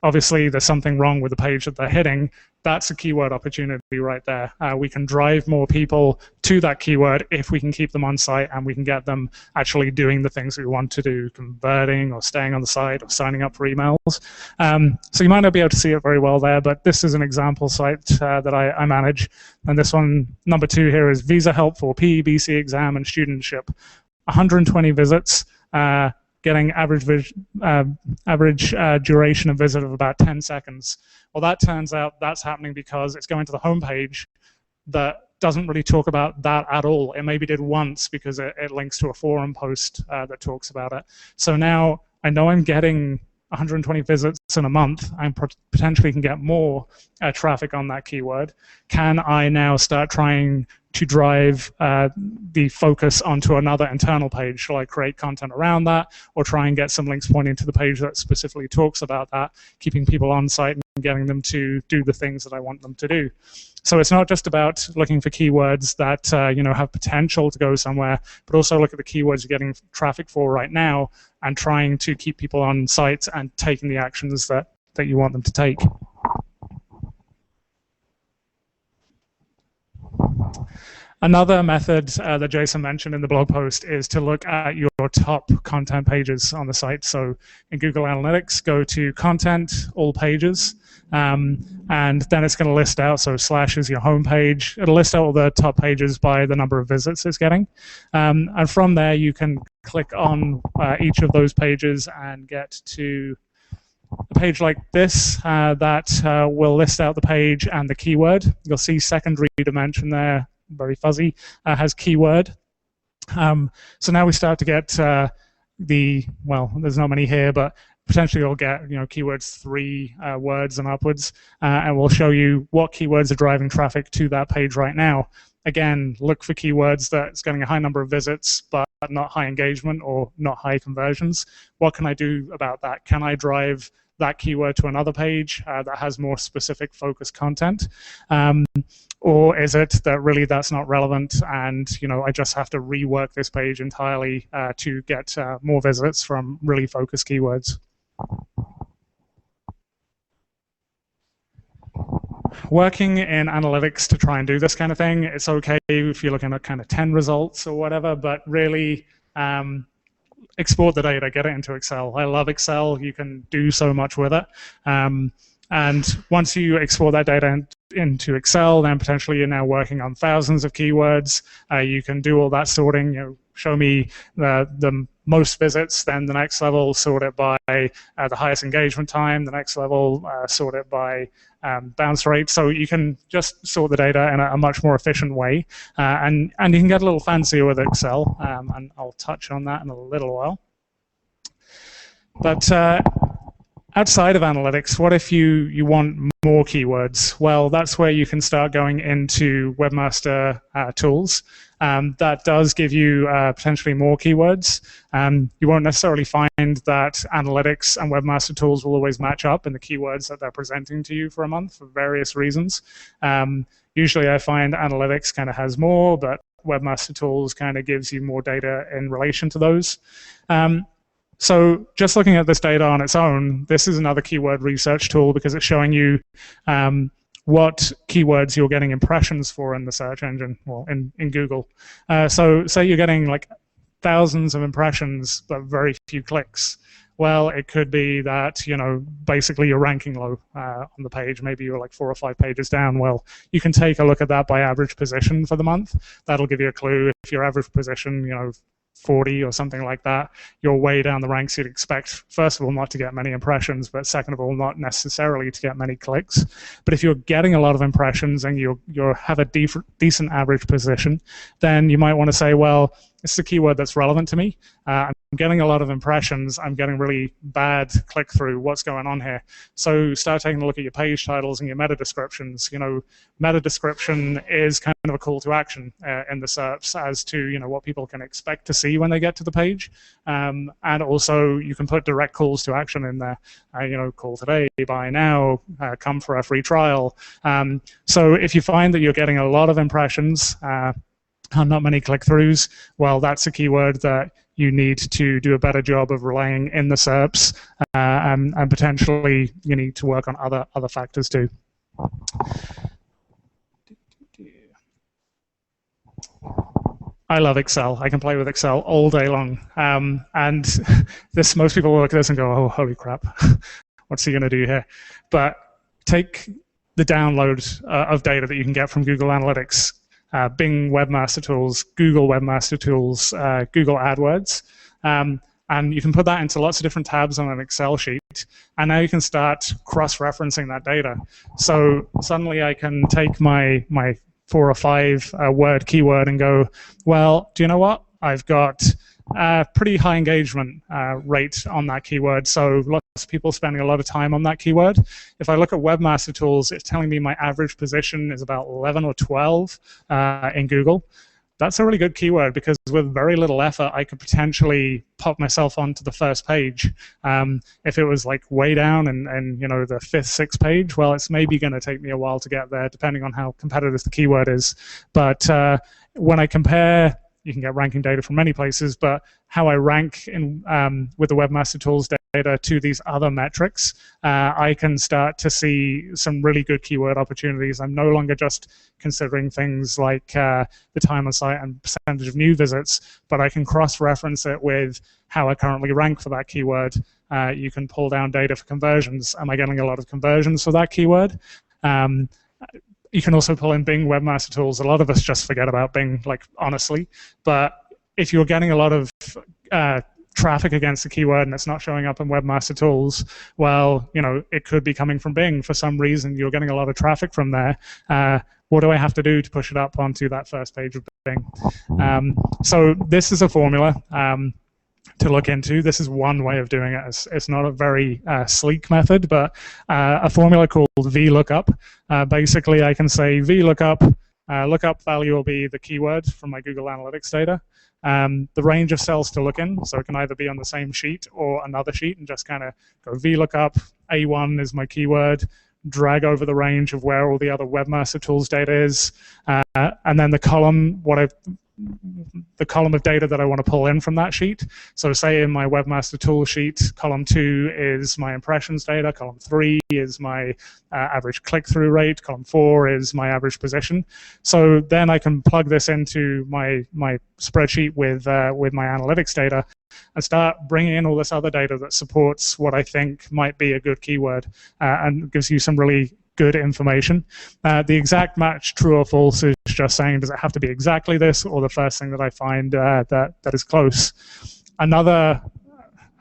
Obviously, there's something wrong with the page that they're hitting. That's a keyword opportunity right there. We can drive more people to that keyword if we can keep them on site and we can get them actually doing the things we want to do, converting or staying on the site or signing up for emails. So you might not be able to see it very well there, but this is an example site that I manage. And this one, number 2 here, is visa help for PEBC exam and studentship. 120 visits. Getting average duration of visit of about 10 seconds. Well, that turns out that's happening because it's going to the homepage that doesn't really talk about that at all. It maybe did once because it links to a forum post that talks about it. So now I know I'm getting 120 visits in a month. I potentially can get more traffic on that keyword. Can I now start trying to drive the focus onto another internal page? Shall I create content around that, or try and get some links pointing to the page that specifically talks about that, keeping people on site and getting them to do the things that I want them to do? So it's not just about looking for keywords that have potential to go somewhere, but also look at the keywords you're getting traffic for right now and trying to keep people on site and taking the actions that you want them to take. Another method that Jason mentioned in the blog post is to look at your top content pages on the site. So in Google Analytics, go to Content, All Pages, and then it's going to list out, so / is your home page. It'll list out all the top pages by the number of visits it's getting. And from there, you can click on each of those pages and get to a page like this that will list out the page and the keyword. You'll see secondary dimension there, very fuzzy, has keyword. So now we start to get there's not many here, but potentially you'll get keywords 3 words and upwards, and we'll show you what keywords are driving traffic to that page right now. Again, look for keywords that's getting a high number of visits but not high engagement or not high conversions. What can I do about that? Can I drive that keyword to another page that has more specific focused content? Or is it that really that's not relevant and I just have to rework this page entirely to get more visits from really focused keywords? Working in analytics to try and do this kind of thing, it's okay if you're looking at kind of 10 results or whatever, but really export the data, get it into Excel. I love Excel. You can do so much with it. And once you export that data into Excel, then potentially you're now working on thousands of keywords. You can do all that sorting. Show me the most visits, then the next level sort it by the highest engagement time, the next level sort it by bounce rate. So you can just sort the data in a much more efficient way, and you can get a little fancier with Excel, and I'll touch on that in a little while. But outside of analytics, what if you want more keywords? Well, that's where you can start going into Webmaster Tools. That does give you potentially more keywords. You won't necessarily find that analytics and Webmaster Tools will always match up in the keywords that they're presenting to you for a month for various reasons. Usually I find analytics kind of has more, but Webmaster Tools kind of gives you more data in relation to those. So just looking at this data on its own, this is another keyword research tool because it's showing you what keywords you're getting impressions for in the search engine, well, in Google. So say you're getting like thousands of impressions, but very few clicks. Well, it could be that, basically you're ranking low on the page. Maybe you're like 4 or 5 pages down. Well, you can take a look at that by average position for the month. That'll give you a clue. If your average position, 40 or something like that, you're way down the ranks. You'd expect, first of all, not to get many impressions, but second of all, not necessarily to get many clicks. But if you're getting a lot of impressions and you have a decent average position, then you might want to say, well, this is a keyword that's relevant to me. I'm getting a lot of impressions. I'm getting really bad click-through. What's going on here? So start taking a look at your page titles and your meta descriptions. Meta description is kind of a call to action in the SERPs as to what people can expect to see when they get to the page. And also you can put direct calls to action in there. Call today, buy now, come for a free trial. So if you find that you're getting a lot of impressions, and not many click-throughs, well, that's a keyword that you need to do a better job of relaying in the SERPs, and potentially you need to work on other factors too. I love Excel. I can play with Excel all day long, and most people will look at this and go, "Oh, holy crap, what's he going to do here?" But take the download of data that you can get from Google Analytics. Bing Webmaster Tools, Google Webmaster Tools, Google AdWords, and you can put that into lots of different tabs on an Excel sheet, and now you can start cross-referencing that data. So suddenly I can take my 4 or 5 word keyword and go, well, do you know what? I've got a pretty high engagement rate on that keyword, so lots of people spending a lot of time on that keyword. If I look at Webmaster Tools, it's telling me my average position is about 11 or 12 in Google. That's a really good keyword because with very little effort, I could potentially pop myself onto the first page. If it was like way down and the 5th, 6th page, well, it's maybe going to take me a while to get there, depending on how competitive the keyword is. But when I compare, you can get ranking data from many places, but how I rank with the Webmaster Tools data to these other metrics, I can start to see some really good keyword opportunities. I'm no longer just considering things like the time on site and percentage of new visits, but I can cross-reference it with how I currently rank for that keyword. You can pull down data for conversions. Am I getting a lot of conversions for that keyword? You can also pull in Bing Webmaster Tools. A lot of us just forget about Bing, honestly. But if you're getting a lot of traffic against the keyword and it's not showing up in Webmaster Tools, well, it could be coming from Bing. For some reason, you're getting a lot of traffic from there. What do I have to do to push it up onto that first page of Bing? So this is a formula to look into. This is one way of doing it. It's not a very sleek method, but a formula called VLOOKUP. Basically, I can say VLOOKUP, lookup value will be the keyword from my Google Analytics data, the range of cells to look in, so it can either be on the same sheet or another sheet, and just kind of go VLOOKUP, A1 is my keyword, drag over the range of where all the other Webmaster Tools data is, and then the column, the column of data that I want to pull in from that sheet. So say in my Webmaster Tools sheet, column 2 is my impressions data, column 3 is my average click-through rate, column 4 is my average position. So then I can plug this into my spreadsheet with my analytics data, and start bringing in all this other data that supports what I think might be a good keyword and gives you some really good information. The exact match, true or false, is just saying, does it have to be exactly this or the first thing that I find that is close?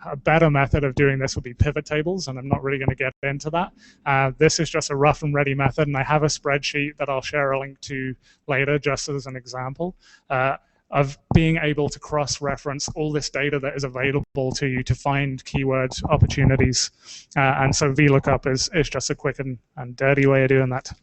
A better method of doing this would be pivot tables, and I'm not really going to get into that. This is just a rough and ready method, and I have a spreadsheet that I'll share a link to later just as an example of being able to cross-reference all this data that is available to you to find keyword opportunities. And so VLOOKUP is just a quick and dirty way of doing that.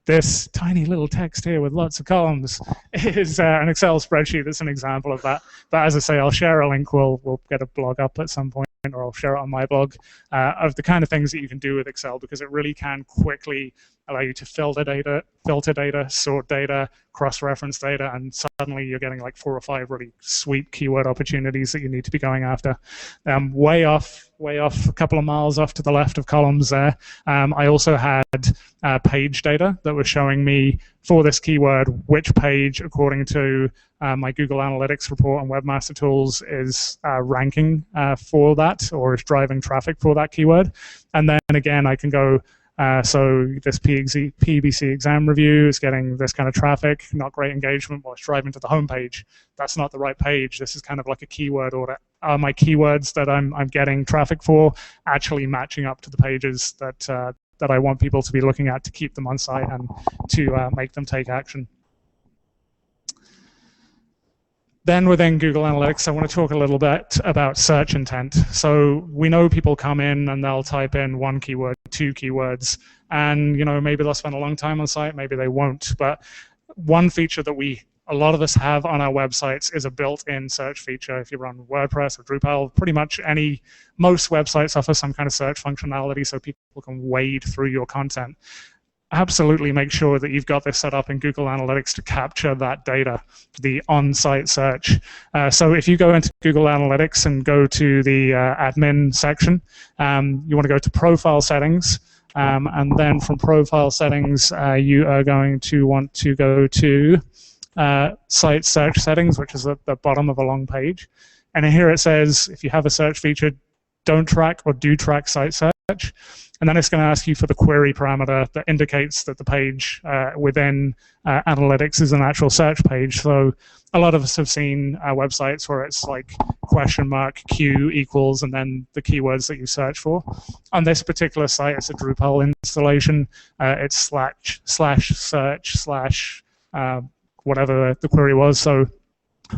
This tiny little text here with lots of columns is an Excel spreadsheet that's an example of that. But as I say, I'll share a link. We'll get a blog up at some point, or I'll share it on my blog, of the kind of things that you can do with Excel, because it really can quickly allow you to filter data, sort data, cross-reference data, and suddenly you're getting like 4 or 5 really sweet keyword opportunities that you need to be going after. Way off, a couple of miles off to the left of columns there, I also had page data that was showing me for this keyword which page, according to my Google Analytics report on Webmaster Tools, is ranking for that or is driving traffic for that keyword. And then again, I can go, so this PBC exam review is getting this kind of traffic, not great engagement, while it's driving to the home page. That's not the right page. This is kind of like a keyword audit. Are my keywords that I'm getting traffic for actually matching up to the pages that I want people to be looking at to keep them on site and to make them take action? Then within Google Analytics, I want to talk a little bit about search intent. So we know people come in and they'll type in 1 keyword, 2 keywords, and maybe they'll spend a long time on site, maybe they won't. But one feature that a lot of us have on our websites is a built-in search feature. If you run WordPress or Drupal, pretty much most websites offer some kind of search functionality so people can wade through your content. Absolutely make sure that you've got this set up in Google Analytics to capture that data, the on-site search. So if you go into Google Analytics and go to the admin section, you want to go to profile settings, and then from profile settings, you are going to want to go to site search settings, which is at the bottom of a long page. And here it says, if you have a search feature, don't track or do track site search. And then it's going to ask you for the query parameter that indicates that the page within analytics is an actual search page. So a lot of us have seen websites where it's like $Q equals and then the keywords that you search for. On this particular site, it's a Drupal installation. It's /search/ whatever the query was. So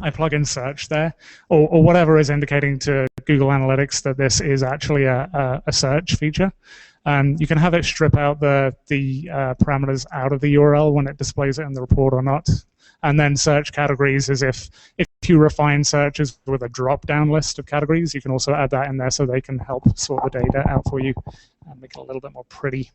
I plug in search there, or whatever is indicating to Google Analytics that this is actually a search feature. You can have it strip out the parameters out of the URL when it displays it in the report or not. And then search categories is if you refine searches with a drop-down list of categories, you can also add that in there so they can help sort the data out for you and make it a little bit more pretty.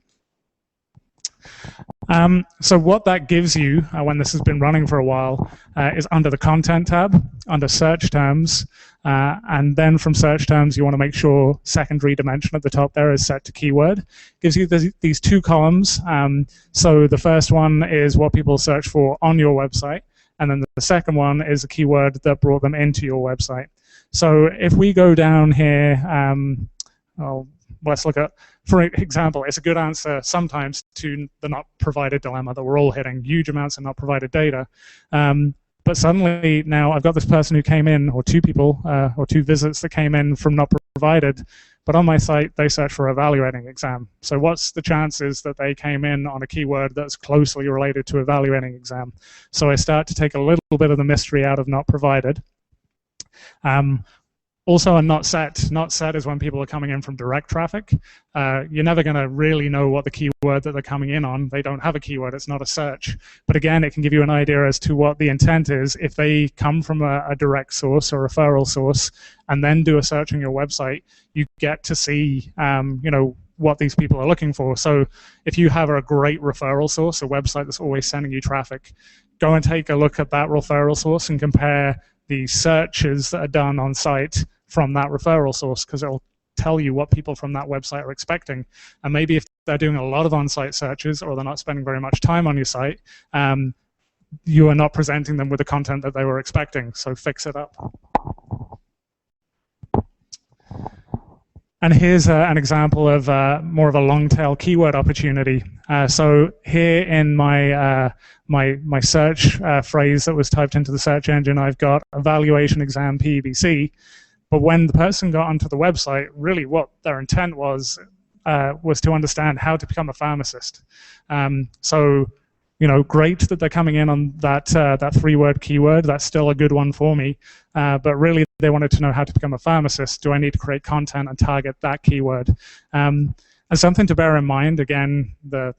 So what that gives you when this has been running for a while is under the content tab, under search terms, and then from search terms you want to make sure secondary dimension at the top there is set to keyword. Gives you these 2 columns. So the first one is what people search for on your website, and then the second one is a keyword that brought them into your website. So if we go down here, let's look at, for example, it's a good answer sometimes to the not provided dilemma that we're all hitting, huge amounts of not provided data. But suddenly now I've got this person who came in, or 2 people, or 2 visits that came in from not provided, but on my site they search for evaluating exam. So what's the chances that they came in on a keyword that's closely related to evaluating exam? So I start to take a little bit of the mystery out of not provided. Also a not set. Not set is when people are coming in from direct traffic. You're never going to really know what the keyword that they're coming in on. They don't have a keyword. It's not a search. But again, it can give you an idea as to what the intent is. If they come from a direct source or referral source and then do a search on your website, you get to see what these people are looking for. So if you have a great referral source, a website that's always sending you traffic, go and take a look at that referral source and compare the searches that are done on site from that referral source, because it'll tell you what people from that website are expecting. And maybe if they're doing a lot of on-site searches or they're not spending very much time on your site, you are not presenting them with the content that they were expecting. So fix it up. And here's an example of more of a long tail keyword opportunity. So here in my my search phrase that was typed into the search engine, I've got evaluation exam PEBC. But when the person got onto the website, really what their intent was to understand how to become a pharmacist. So, you know, great that they're coming in on that that 3-word keyword. That's still a good one for me. But really, they wanted to know how to become a pharmacist. Do I need to create content and target that keyword? And something to bear in mind, again, the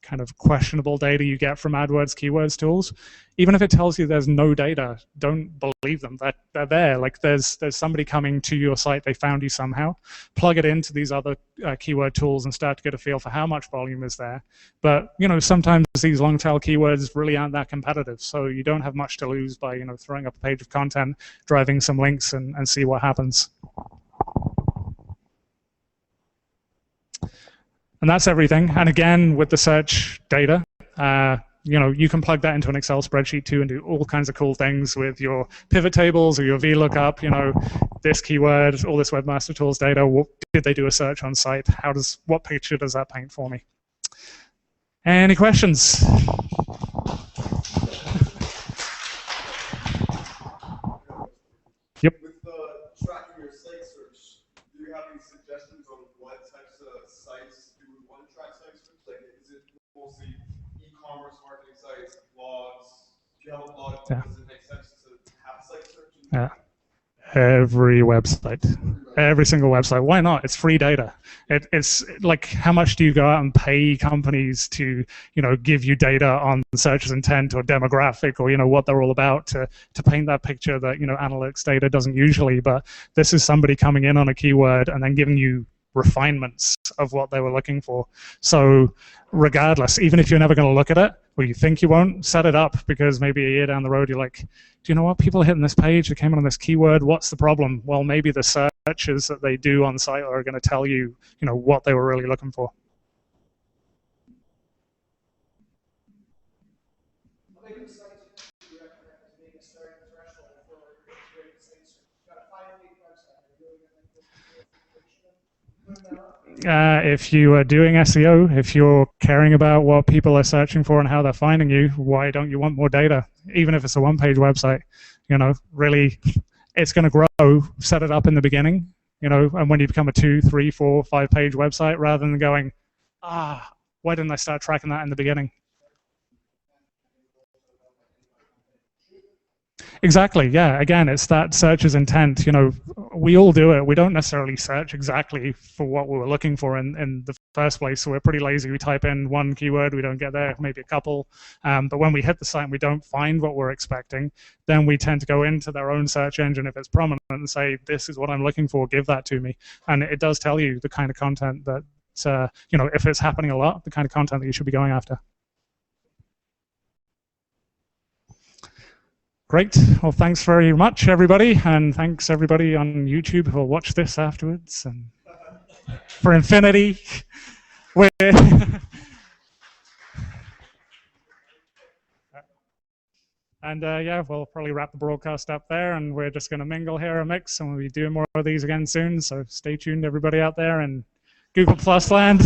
kind of questionable data you get from AdWords keywords tools, even if it tells you there's no data, don't believe them. They're there. Like there's somebody coming to your site, they found you somehow. Plug it into these other keyword tools and start to get a feel for how much volume is there. But you know, sometimes these long tail keywords really aren't that competitive, so you don't have much to lose by, you know, throwing up a page of content, driving some links, and see what happens. And that's everything. And again, with the search data, you know, you can plug that into an Excel spreadsheet too and do all kinds of cool things with your pivot tables or your VLOOKUP, you know, this keyword, all this Webmaster Tools data. What, did they do a search on site? What picture does that paint for me? Any questions? Yep. With tracking your site search, do you have any suggestions on what types of sites you would want to track site search? Like, is it mostly e-commerce marketing sites, blogs? Do you have a blog? Yeah. Does it make sense to have site search? Yeah. Every website, every single website. Why not? It's free data. It's like, how much do you go out and pay companies to, you know, give you data on searcher's intent or demographic or, you know, what they're all about to paint that picture that, you know, analytics data doesn't usually. But this is somebody coming in on a keyword and then giving you refinements of what they were looking for. So regardless, even if you're never going to look at it, or you think you won't, set it up, because maybe a year down the road you're like, do you know what, people are hitting this page, they came in on this keyword, what's the problem? Well, maybe the searches that they do on site are going to tell you, you know, what they were really looking for. How big of a site do you recommend as being a starting threshold for integrated site search? You've got a 5-page website. Are you really going to make this into a putting that up? If you are doing SEO, if you're caring about what people are searching for and how they're finding you, why don't you want more data? Even if it's a 1-page website, you know, really, it's going to grow. Set it up in the beginning, you know, and when you become a 2, 3, 4, 5-page website, rather than going, why didn't I start tracking that in the beginning? Exactly, yeah. Again, it's that searcher's intent. You know, we all do it. We don't necessarily search exactly for what we were looking for in the first place, so we're pretty lazy. We type in one keyword, we don't get there, maybe a couple. But when we hit the site and we don't find what we're expecting, then we tend to go into their own search engine if it's prominent and say, this is what I'm looking for, give that to me. And it does tell you the kind of content that, you know, if it's happening a lot, the kind of content that you should be going after. Great. Well, thanks very much, everybody, and thanks everybody on YouTube who will watch this afterwards. And for infinity, and yeah, we'll probably wrap the broadcast up there, and we're just going to mingle here a mix, and we'll be doing more of these again soon. So stay tuned, everybody out there in Google Plus land.